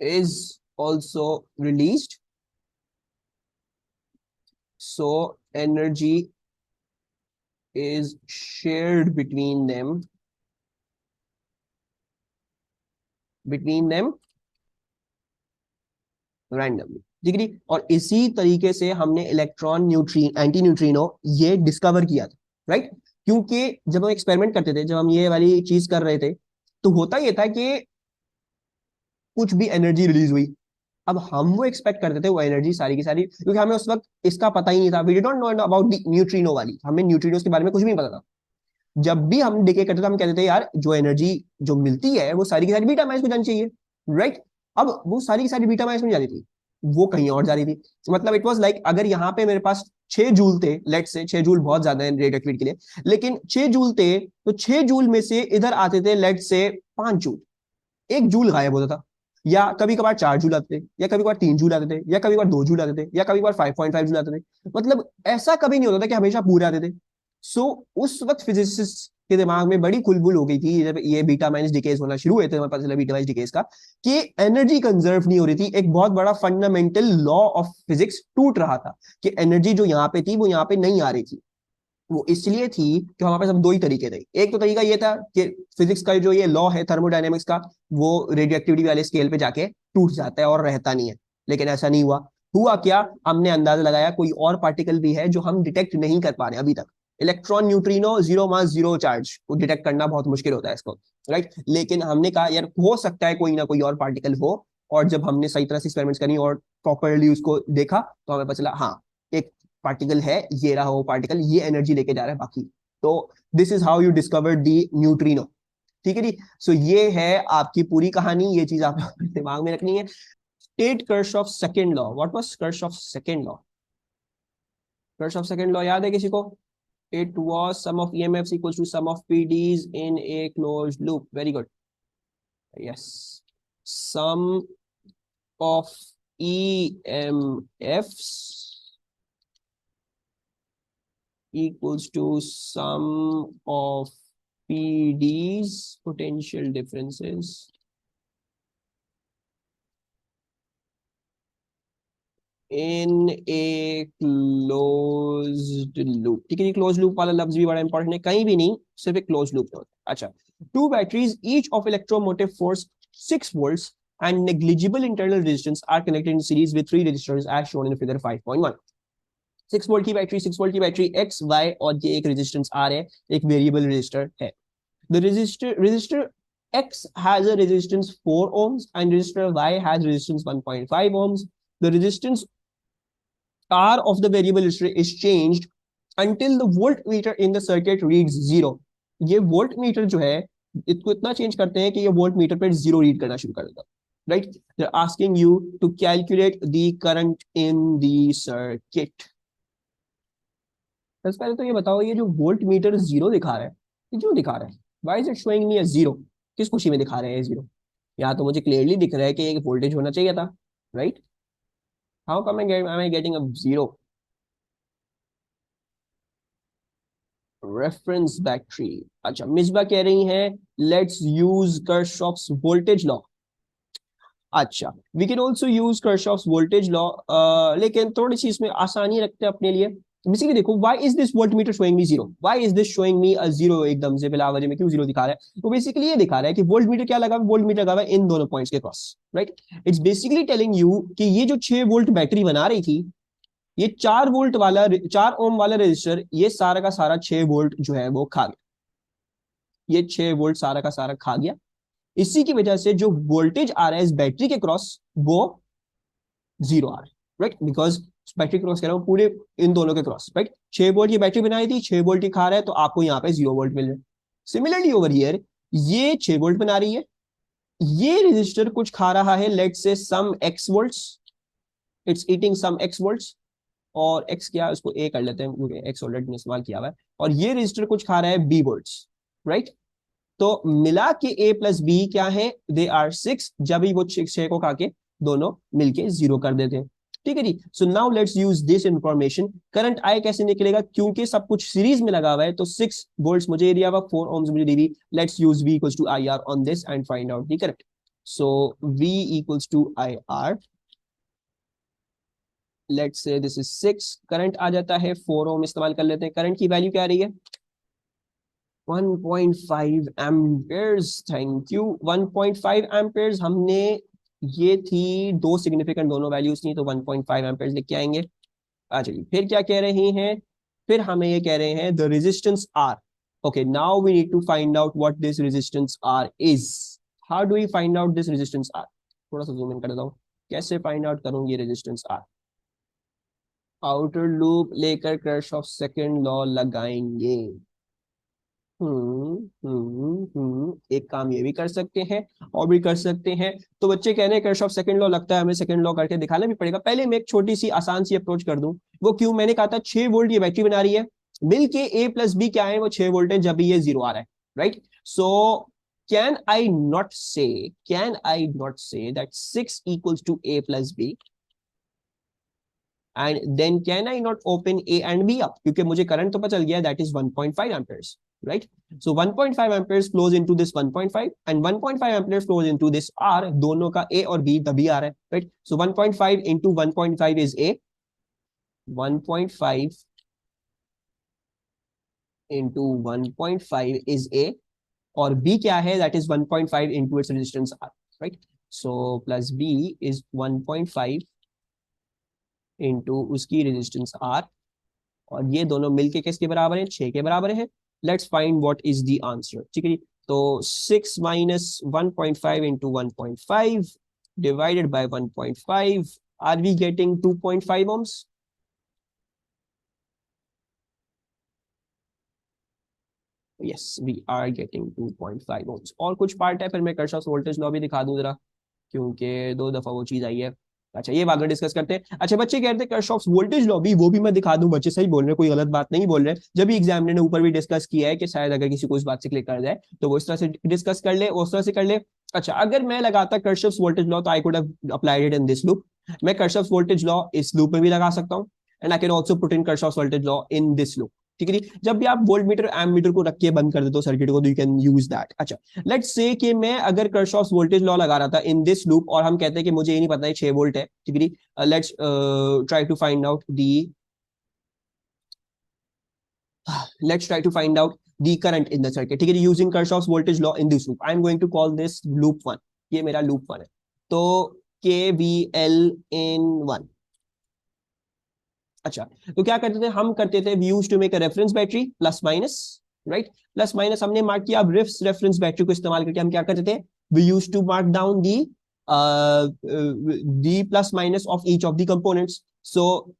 is also released, so energy is shared between them randomly, ठीक है। और इसी तरीके से हमने इलेक्ट्रॉन न्यूट्रिन एंटी न्यूट्रिनो ये डिस्कवर किया था, राइट। क्योंकि जब हम एक्सपेरिमेंट करते थे, जब हम ये वाली चीज कर रहे थे, तो होता ये था कि कुछ भी एनर्जी रिलीज हुई, अब हम वो एक्सपेक्ट करते थे वो एनर्जी सारी की सारी, क्योंकि हमें उस वक्त इसका पता ही नहीं था, we did not know about the neutrino वाली, हमें न्यूट्रिनोस के बारे में कुछ भी नहीं पता था। जब भी हम डिके करते थे हम कहते थे यार जो एनर्जी जो मिलती है वो सारी की सारी बीटा माइनस में जानी चाहिए, राइट। अब वो सारी की सारी बीटा माइनस में जा रही थी, वो कहीं और जा रही थी। मतलब इट वाज लाइक अगर यहाँ पे मेरे पास 6 जूल थे, लेट से 6 जूल बहुत ज्यादा है रेडियो एक्टिविटी के लिए, लेकिन 6 जूल थे, तो 6 जूल में से इधर आते थे लेट से 5 जूल, 1 जूल गायब होता था। या कभी कभार 4 जूल आते थे, या कभी कभार 3 जूल आते थे, या कभी कभार 2 जूल आते थे, या कभी कभार 5.5 जूल आते थे। मतलब ऐसा कभी नहीं होता था कि हमेशा पूरे आते थे। सो उस वक्त फिजिसिस्ट के दिमाग में बड़ी खुलबुल हो गई थी जब ये बीटा माइनस डिकेज होना शुरू हुए थे, हमारे पास बीटा माइनस डिकेज का, कि एनर्जी कंजर्व नहीं हो रही थी। एक बहुत बड़ा फंडामेंटल लॉ ऑफ फिजिक्स टूट रहा था कि एनर्जी जो यहाँ पे थी वो यहाँ पे नहीं आ रही थी। वो इसलिए थी कि हमारे पास अब दो ही तरीके थे। एक तो तरीका ये था कि फिजिक्स का जो ये लॉ है थर्मोडायनेमिक्स का, वो रेडियो एक्टिविटी वाले स्केल पे जाके टूट जाता है और रहता नहीं है। लेकिन ऐसा नहीं हुआ। हुआ क्या, हमने अंदाजा लगाया कोई और पार्टिकल भी है जो हम डिटेक्ट नहीं कर पा रहे अभी तक। Electron neutrino, zero mass zero charge, वो डिटेक्ट करना बहुत मुश्किल होता है इसको, राइट। लेकिन हमने कहा यार हो सकता है कोई ना कोई और पार्टिकल हो। और जब हमने सही तरह से एक्सपेरिमेंट्स करी और प्रॉपरली उसको देखा, तो हमें पता चला हाँ एक पार्टिकल है, ये रहा वो पार्टिकल, ये एनर्जी लेके जा रहा है बाकी। तो this is how you discover the neutrino, ठीक है जी। सो ये है आपकी पूरी कहानी, ये चीज आप दिमाग में रखनी है। State Kirchhoff second law, what was Kirchhoff second law? Kirchhoff second law याद है किसी को? It was sum of EMF equals to sum of PDs in a closed loop, very good, yes. Sum of EMFs equals to sum of PD's, potential differences, in a closed loop, ठीक है। क्लोज लूप वाला लफ्ज भी बड़ा इंपॉर्टेंट है, कहीं भी नहीं, सिर्फ एक क्लोज लूप होता है। अच्छा, two batteries each of electromotive force 6 volts and negligible internal resistance are connected in series with 3 resistors as shown in figure 5.1. 6 volt की बैटरी, 6 वोल्ट की बैटरी, एक्स वाई और ये एक रेजिस्टेंस आर है, एक वेरिएबल रेजिस्टर है. The resistor X has a resistance 4 ohms and resistor Y has resistance 1.5 ohms. The resistance R of the variable resistor is changed until the voltmeter in the circuit reads 0. ये voltmeter जो है इसको इतना चेंज करते हैं कि ये voltmeter पर 0 रीड करना शुरू कर देगा. Right? They're asking you to calculate the current in the circuit. सबसे पहले तो ये बताओ, ये जो voltmeter 0 दिखा रहा है, ये क्यों दिखा रहा है? Why is it showing me a 0? किस खुशी में दिखा रहे हैं ये 0? यहाँ तो मुझे क्लियरली दिख रहा है कि एक वोल्टेज होना चाहिए था, right? How come am I getting a 0? Reference battery. अच्छा, मिसबा कह रही हैं let's use Kirchhoff's voltage law. अच्छा, we can also use Kirchhoff's voltage law, लेकिन थोड़ी सी इसमें आसानी रखते हैं अपने लिए. बेसिकली देखो, why is this voltmeter showing me 0? Why is this showing me a 0? एकदम से बिला वजह में क्यों 0 दिखा रहा है? तो बेसिकली ये दिखा रहा है कि वोल्टमीटर क्या लगा, वोल्टमीटर लगा हुआ है इन दोनों पॉइंट्स के cross, right? It's basically telling you कि ये जो 6 वोल्ट बैटरी बना रही थी, ये 4 वोल्ट वाला 4 ओम वाला रजिस्टर, ये सारा का सारा 6 वोल्ट जो है वो खा गया. ये 6 वोल्ट सारा का सारा खा गया. इसी की वजह से जो वोल्टेज आ रहा है इस बैटरी के क्रॉस वो 0 आ रहा है, राइट? बिकॉज बैटरी क्रॉस कह रहा हूं पूरे इन दोनों के क्रॉस, राइट? 6 वोल्ट की बैटरी बनाई थी, 6 वोल्ट ही खा रहा है, तो आपको यहाँ पे 0 वोल्ट मिल रहे हैं. सिमिलरली ओवर हियर ये 6 वोल्ट बना रही है, ये रेजिस्टर कुछ खा रहा है, let's say some x volts, it's eating some x volts, और x क्या है उसको a कर लेते हैं क्योंकि x ऑलरेडी इस्तेमाल किया हुआ है, और ये रेजिस्टर कुछ खा रहा है b वोल्ट्स, राइट? तो मिला के a प्लस b क्या है, दे आर 6. जब भी वो 6 को खा के दोनों मिलके 0 कर देते हैं, ठीक है जी. So now let's use this information. Current I कैसे निकलेगा, क्योंकि सब कुछ सीरीज में लगा हुआ है, तो 6 वोल्ट्स मुझे दिया हुआ, 4 ohms मुझे दी हुई. Let's use v equals to I R on this and find out the current. So v equals to I R, let's say this is 6. Current आ जाता है 4 ohm, इस्तेमाल कर लेते हैं. करंट की वैल्यू क्या आ रही है? 1.5 एम्पेयर्स. Thank you. 1.5 एम्पेयर्स हमने, ये थी दो सिग्निफिकेंट दोनों वैल्यूज थी, तो 1.5 एम्पेयर्स लिख के आएंगे. आ चलिए, फिर क्या कह रहे हैं? फिर हमें ये कह रहे हैं the resistance R. Okay, now we need to find out what this resistance R is. How do we find out this resistance R? थोड़ा सा जूम इन कर देता हूँ. कैसे फाइंड आउट करूँ ये रेजिस्टेंस आर? आउटर लूप लेकर किरचॉफ सेकंड लॉ लगाएंगे. एक काम ये भी कर सकते हैं और भी कर सकते हैं. तो बच्चे कह रहे हैं किरचॉफ सेकंड लॉ लगता है, हमें सेकंड लॉ करके दिखाना भी पड़ेगा. पहले मैं एक छोटी सी आसान सी अप्रोच कर दूं. वो क्यों? मैंने कहा था 6 वोल्ट ये बैटरी बना रही है, मिल के a प्लस बी क्या है, वो 6 वोल्ट है, जब भी ये 0 आ रहा है, right? So can I not say that 6 equals to a plus b, and then can I not open A and B up? क्योंकि मुझे करंट तो पता चल गया, that is 1.5 amperes, right? So 1.5 amperes flows into this 1.5 and 1.5 amperes flows into this R. दोनों का A और B तभी आ रहा है, right? So 1.5 into 1.5 is A. 1.5 into 1.5 is A, और B क्या है? That is 1.5 into its resistance R, right? So plus B is 1.5 into उसकी रेजिस्टेंस R, और ये दोनों मिलके किसके बराबर है? 6 के बराबर है. Let's find what is the answer. ठीक है जी. तो 6 minus 1.5 into 1.5 divided by 1.5, are we getting 2.5 ohms? Yes, we are getting 2.5 ohms. और कुछ पार्ट है, फिर मैं किरचॉफ वोल्टेज लॉ भी दिखा दूं जरा, क्योंकि 2 दफा वो चीज आई है. अच्छा, ये बात डिस्कस करते हैं. अच्छा, बच्चे कहते हैं किरचॉफ वोल्टेज लॉ भी, वो भी मैं दिखा दूं. बच्चे सही बोल रहे हैं, कोई गलत बात नहीं बोल रहे. जब भी एग्जाम ने ऊपर भी डिस्कस किया है कि शायद अगर किसी को इस बात से क्लिक कर जाए तो वो इस तरह से डिस्कस कर ले, उस तरह से कर ले. अच्छा, अगर मैं लगाता किरचॉफ वोल्टेज लॉ तो I could have applied it in this loop. मैं किरचॉफ वोल्टेज लॉ इस लूप में भी लगा सकता हूं, and I can also put in Kirchhoff voltage law in this loop. ठीक है जी. जब भी आप वोल्ट मीटर एम्प मीटर को रख के बंद कर देते हो सर्किट को, तो यू कैन यूज दैट. अच्छा, लेट्स से कि मैं अगर किरचॉफ वोल्टेज लॉ लगा रहा था इन दिस लूप, और हम कहते हैं कि मुझे ये नहीं पता है 6 वोल्ट है. ठीक है. Let's try to find out the let's try to find out the current in the circuit. ठीक है, using Kirchhoff's voltage law in this loop. I am going to call this loop 1. ये मेरा loop 1 है. तो KVL in 1। अच्छा, तो क्या करते थे हम, करते थे we used to make a reference battery plus minus, right. Plus minus हमने मार्क किया। अब रेफरेंस बैटरी को इस्तेमाल करके हम क्या करते थे, we used to mark down the plus minus of each of the components. So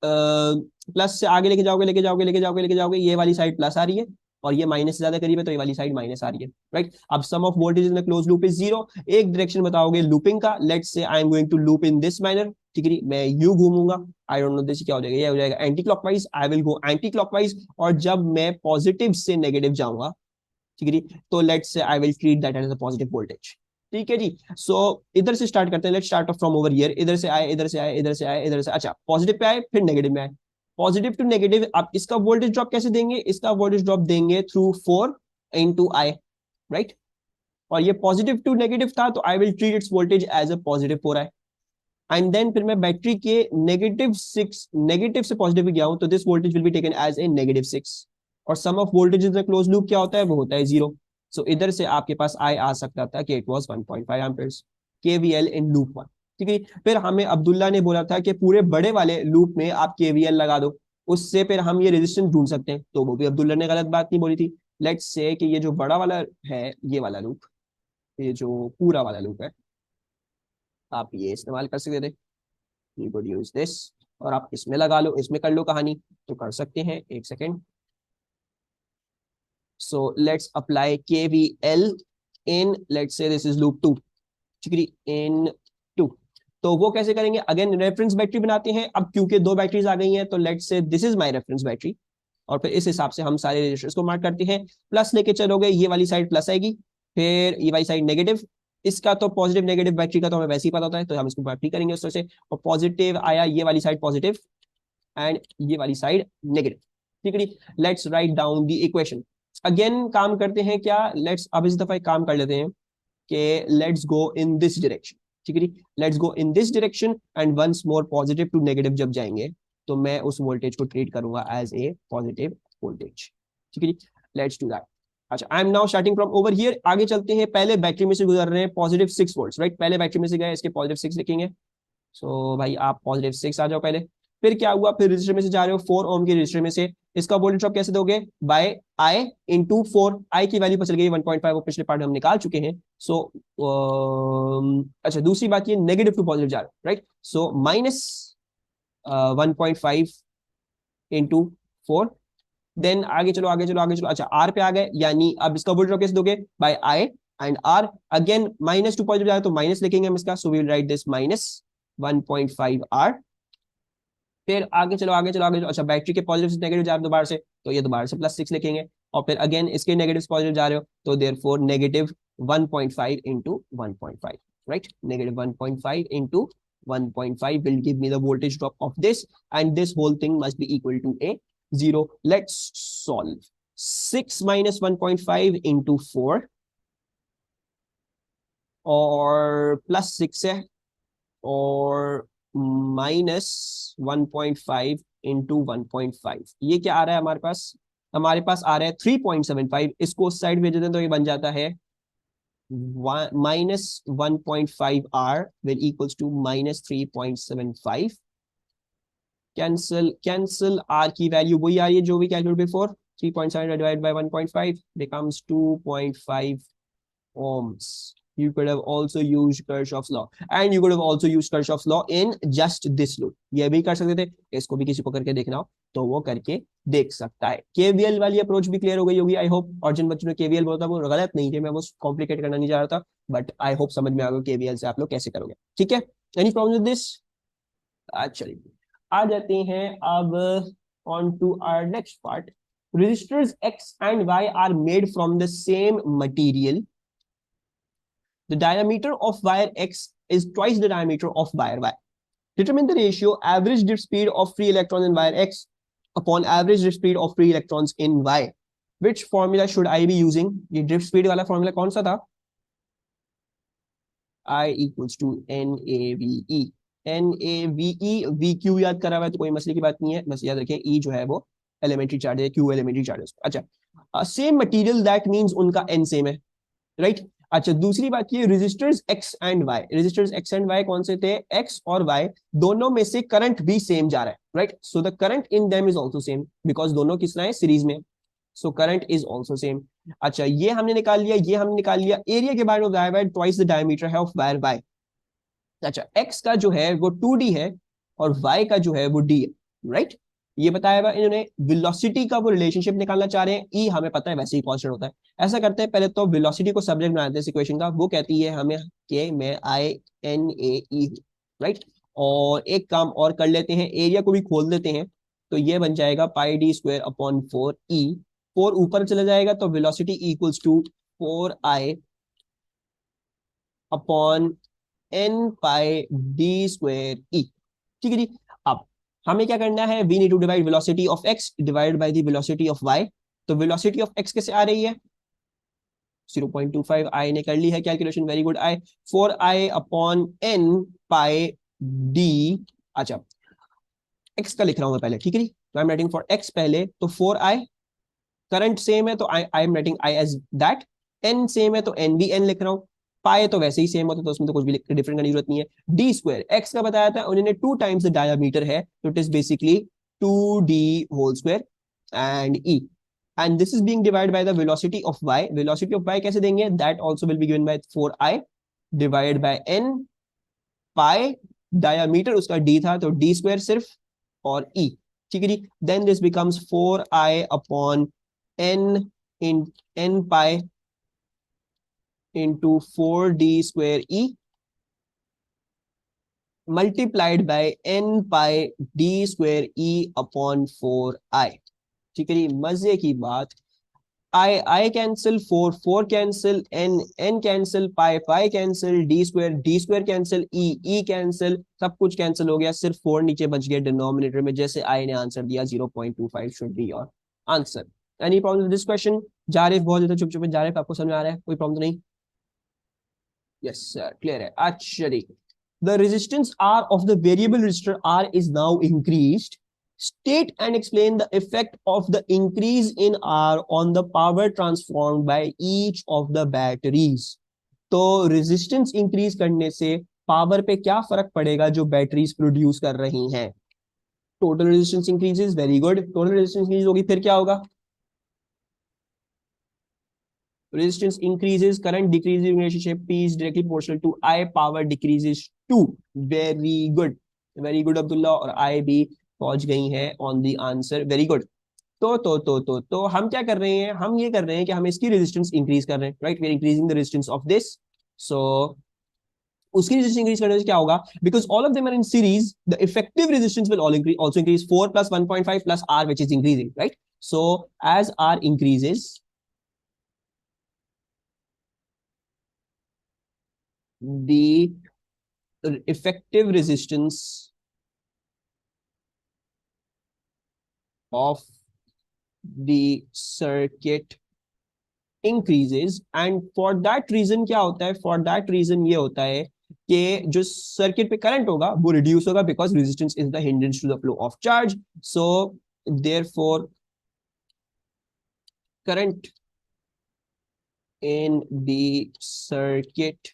plus से आगे लेके जाओगे, लेके जाओगे, लेके जाओगे, लेके जाओगे, ये वाली साइड प्लस आ रही है और ये माइनस से ज्यादा करीब है, तो ये वाली साइड माइनस आ रही है, राइट। अब sum of voltage in the close loop is zero. एक डायरेक्शन बताओगे लूपिंग का, let's say I am going to loop in this manner, ठीक है, मैं यू घूमूंगा, आई डोंट नो दिस क्या हो जाएगा, ये हो जाएगा anti clockwise, I will go anti clockwise. और जब मैं पॉजिटिव से नेगेटिव जाऊंगा, ठीक है जी, तो let's say I will treat that as a positive voltage, ठीक है जी। सो इधर से स्टार्ट करते हैं, let's start from over here, इधर से आए, इधर से आए, इधर से आए, इधर से, अच्छा पॉजिटिव पे आए, फिर नेगेटिव में आए, पॉजिटिव टू नेगेटिव। आप इसका वोल्टेज ड्रॉप कैसे देंगे, इसका वोल्टेज ड्रॉप देंगे थ्रू 4 इंटू आई, राइट। और ये पॉजिटिव टू नेगेटिव था, तो I will treat its voltage as a positive 4 I. And then फिर मैं बैटरी के -6, नेगेटिव से पॉजिटिव गया हूं, तो this voltage will be taken as a -6। और sum of voltage in the close loop क्या होता है, वो होता है 0। सो इधर से आपके पास आई आ सकता था कि it was 1.5 amperes, KVL in loop 1, ठीक है। फिर हमें अब्दुल्ला ने बोला था कि पूरे बड़े वाले लूप में आप केवीएल लगा दो, उससे फिर हम ये रेजिस्टेंस ढूंढ सकते हैं, तो वो भी अब्दुल्ला ने गलत बात नहीं बोली थी। लेट्स से कि ये जो बड़ा वाला है, ये वाला लूप, ये जो पूरा वाला लूप है, आप ये इस्तेमाल कर सकते थे, यू कुड यूज दिस, और आप इसमें लगा लो, इसमें कर लो कहानी, तो कर सकते हैं, एक second. So let's apply KVL in, let's say this is loop 2, ठीक है, इन 2। तो वो कैसे करेंगे, अगेन रेफरेंस बैटरी बनाते हैं। अब क्योंकि दो बैटरीज आ गई हैं, तो let's say this is my reference battery, और फिर इस हिसाब से हम सारे रजिस्टर्स को मार्क करते हैं। प्लस लेके चलोगे, ये वाली साइड प्लस आएगी, फिर ये वाली साइड नेगेटिव। इसका तो पॉजिटिव नेगेटिव बैटरी का तो हमें वैसे ही पता होता है, तो हम इसको मार्क नहीं करेंगे उस तरह से। और पॉजिटिव आया, ये वाली साइड पॉजिटिव एंड ये वाली साइड नेगेटिव, ठीक है। Let's write down the equation. Again काम करते हैं क्या, लेट्स अब इस दफा एक काम कर लेते हैं कि let's go in this direction, ठीक है, let's go in this direction and once more positive to negative जब जाएंगे, तो मैं उस वोल्टेज को ट्रीट करूंगा एज ए पॉजिटिव वोल्टेज, ठीक है। Let's do that. अच्छा, I am now starting from over here, आगे चलते हैं। पहले बैटरी में से गुजर रहे हैं +6 वोल्ट, राइट। पहले बैटरी में से गए, इसके +6 लिखेंगे। सो भाई आप +6 आ जाओ पहले। फिर क्या हुआ, फिर रजिस्टर में से जा रहे हो 4 ओम के रजिस्टर में से, इसका वोल्टेज ड्रॉप कैसे दोगे, बाय आई इंटू 4। आई की वैल्यू पता चल गई 1.5, वो पिछले पार्ट में हम निकाल चुके हैं। सो अच्छा, दूसरी बात ये नेगेटिव टू पॉजिटिव जा रहा है, राइट। सो -1.5 इंटू 4। देन आगे चलो, आगे चलो, आगे चलो, अच्छा आर पे आ गए, यानी अब इसका वोल्टेज ड्रॉप कैसे दोगे, by I and R. Again -2 positive जा रहा है, तो माइनस लिखेंगे हम इसका, so we will write this -1.5 R. फिर आगे चलो, आगे चलो, आगे चलो, अच्छा बैटरी के पॉजिटिव से नेगेटिव जा रहे हो दोबारा से, तो ये दोबारा से +6 लिखेंगे। और फिर अगेन इसके नेगेटिव से पॉजिटिव जा रहे हो, तो therefore -1.5 into 1.5, right. -1.5 into 1.5 will give me the voltage drop of this, and this whole thing must be equal to a 0. Let's solve. 6 minus 1.5 into 4, और +6 है, और -1.5 इंटू 1.5, ये क्या आ रहा है हमारे पास, हमारे पास आ रहा है 3.75। इसको उस साइड भेज देते हैं, तो ये बन जाता है -1.5 R will equals to -3.75। Cancel cancel, R की वैल्यू वही आ रही है जो भी calculate before, 3.7 divided by 1.5 becomes 2.5 ohms. You could have also used Kirchhoff's law, and you could have also used Kirchhoff's law in just this loop. ये भी कर सकते थे, इसको भी किसी को करके देखना हो तो वो करके देख सकता है। केवीएल वाली अप्रोच भी क्लियर हो गई होगी आई होप, और जिन बच्चों ने केवीएल बोला था वो गलत नहीं थे, मैं वो कॉम्प्लिकेट करना नहीं चाह रहा था, बट आई होप समझ में आ गया केवीएल से आप लोग कैसे करोगे, ठीक है। Any problem with this? चलिए आ जाते हैं अब on to our next part. Resistors X and Y are made from the same material. The diameter of wire X is twice the diameter of wire Y. Determine the ratio average drift speed of free electrons in wire X upon average drift speed of free electrons in Y. Which formula should I be using? ये drift speed वाला formula कौन सा था? I equals to NAVE. NAVE, VQ याद करा हुआ है तो कोई मसले की बात नहीं है, बस याद रखें E जो है वो एलिमेंट्री चार्ज है, Q एलिमेंट्री चार्ज है। अच्छा, सेम मटेरियल दैट मींस उनका N सेम है, राइट। अच्छा, दूसरी बात ये resistors X and Y, resistors X and Y कौन से थे, एक्स और वाई दोनों में से करंट भी सेम जा रहा है, right? So the current in them is also same because दोनों किस है, सीरीज में। So current is also same. अच्छा, ये हमने निकाल लिया, ये हमने निकाल लिया। एरिया के बारे में बताया हुआ है ट्वाइस द डायमीटर है ऑफ वायर वाई। अच्छा, एक्स का जो है वो 2d है और y का जो है वो d है, राइट? ये बताया हुआ इन्होंने। वेलोसिटी का वो रिलेशनशिप निकालना चाह रहे हैं, e हमें पता है वैसे ही कांस्टेंट होता है। ऐसा करते हैं, पहले तो वेलोसिटी को सब्जेक्ट बनाते हैं इस इक्वेशन का। वो कहती है हमें कि मैं I N A E, right? और एक काम और कर लेते हैं, एरिया को भी खोल देते हैं। तो ये बन जाएगा pi D square upon 4 E. 4 ऊपर चला जाएगा तो velocity equals to 4i upon N pi D square E. ठीक है जी। अब हमें क्या करना है, we need to divide velocity of X divide by the velocity of Y. तो वेलोसिटी ऑफ एक्स कैसे आ रही है, 0.25 आई ने कर ली है calculation, very good I. 4i upon N pi D. अच्छा, एक्स का लिख रहा हूं मैं पहले, ठीक है जी। तो I am writing for X पहले, तो 4i, करंट सेम है तो I am writing I as that. N same है तो एन भी एन लिख रहा हूँ। पाए तो वैसे ही सेम होता है तो उसमें तो कुछ भी डिफरेंट करने की जरूरत नहीं है। डी स्क्वायर एक्स का बताया था उन्होंने, 2 टाइम्स द डायमीटर है तो it is basically 2d whole square and E. And this is being divided by the velocity of Y. Velocity of Y कैसे देंगे, that also will be given by 4i divide by N pi, diameter उसका d था तो d स्क्वायर सिर्फ और e। ठीक है जी। Then this becomes 4i upon n in n pi into 4d square e multiplied by n pi d square e upon 4i। ठीक है जी। मजे की बात, I cancel, 4 cancel, N cancel, pi cancel, D square cancel, E cancel, सब कुछ कैंसिल हो गया, सिर्फ 4 नीचे बच गया डिनोमिनेटर में। जैसे आई ने आंसर दिया 0.25 should be your answer. Any problem this question? Zarif बहुत ज्यादा चुप चुप है, जारिफ आपको समझ में आ रहा है, कोई प्रॉब्लम तो नहीं? यस सर, क्लियर है। अच्छा जी। The resistance R of the variable resistor R is now increased. State and explain the effect of the increase in R on the power transformed by each of the batteries. तो रेजिस्टेंस इंक्रीज करने से पावर पे क्या फर्क पड़ेगा जो बैटरीज प्रोड्यूस कर रही हैं? Total resistance increases, very good. Total resistance increase होगी फिर क्या होगा, resistance increases, current decreases in relationship P is directly proportional to I, power decreases 2। very good, very good Abdullah, और I भी पहुंच गई हैं on the answer, very good. तो हम क्या कर रहे हैं, हम ये कर रहे हैं कि हम इसकी रेजिस्टेंस इंक्रीज कर रहे हैं, right? We are increasing the resistance of this. So उसकी रेजिस्टेंस इंक्रीज करने से क्या होगा, because all of them are in series the effective resistance will also increase, 4 plus 1.5 plus R which is increasing, right? So as R increases, the effective resistance of the circuit increases, and for that reason क्या होता है, for that reason ये होता है कि जो सर्किट पे करंट होगा वो रिड्यूस होगा, because resistance is the hindrance to the flow of charge. So therefore current in the circuit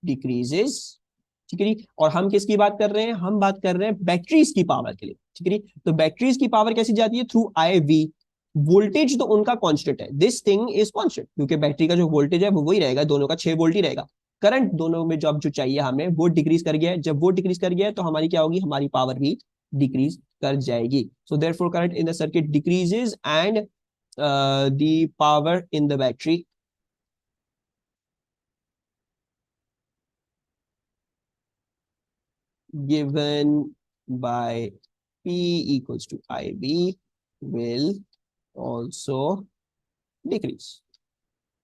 decreases. ठीक है जी। और हम किसकी बात कर रहे हैं, हम बात कर रहे हैं बैटरीज की पावर के लिए। ठीक है जी। तो बैटरीज की पावर कैसी जाती है, थ्रू आई वी। वोल्टेज तो उनका कांस्टेंट है, दिस थिंग इज कांस्टेंट, क्योंकि बैटरी का जो वोल्टेज है वो वही रहेगा, दोनों का 6 वोल्ट ही रहेगा। करंट दोनों में जब जो चाहिए हमें वो डिक्रीज कर गया है, जब वो डिक्रीज कर गया है तो हमारी क्या होगी, हमारी पावर भी डिक्रीज कर जाएगी। सो therefore current in the circuit decreases and the power in the battery given by P equals to IB will also decrease.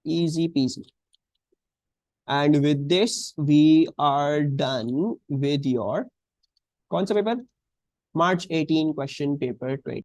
Easy peasy. And with this, we are done with your कौन सा पेपर, March 18 question paper 20।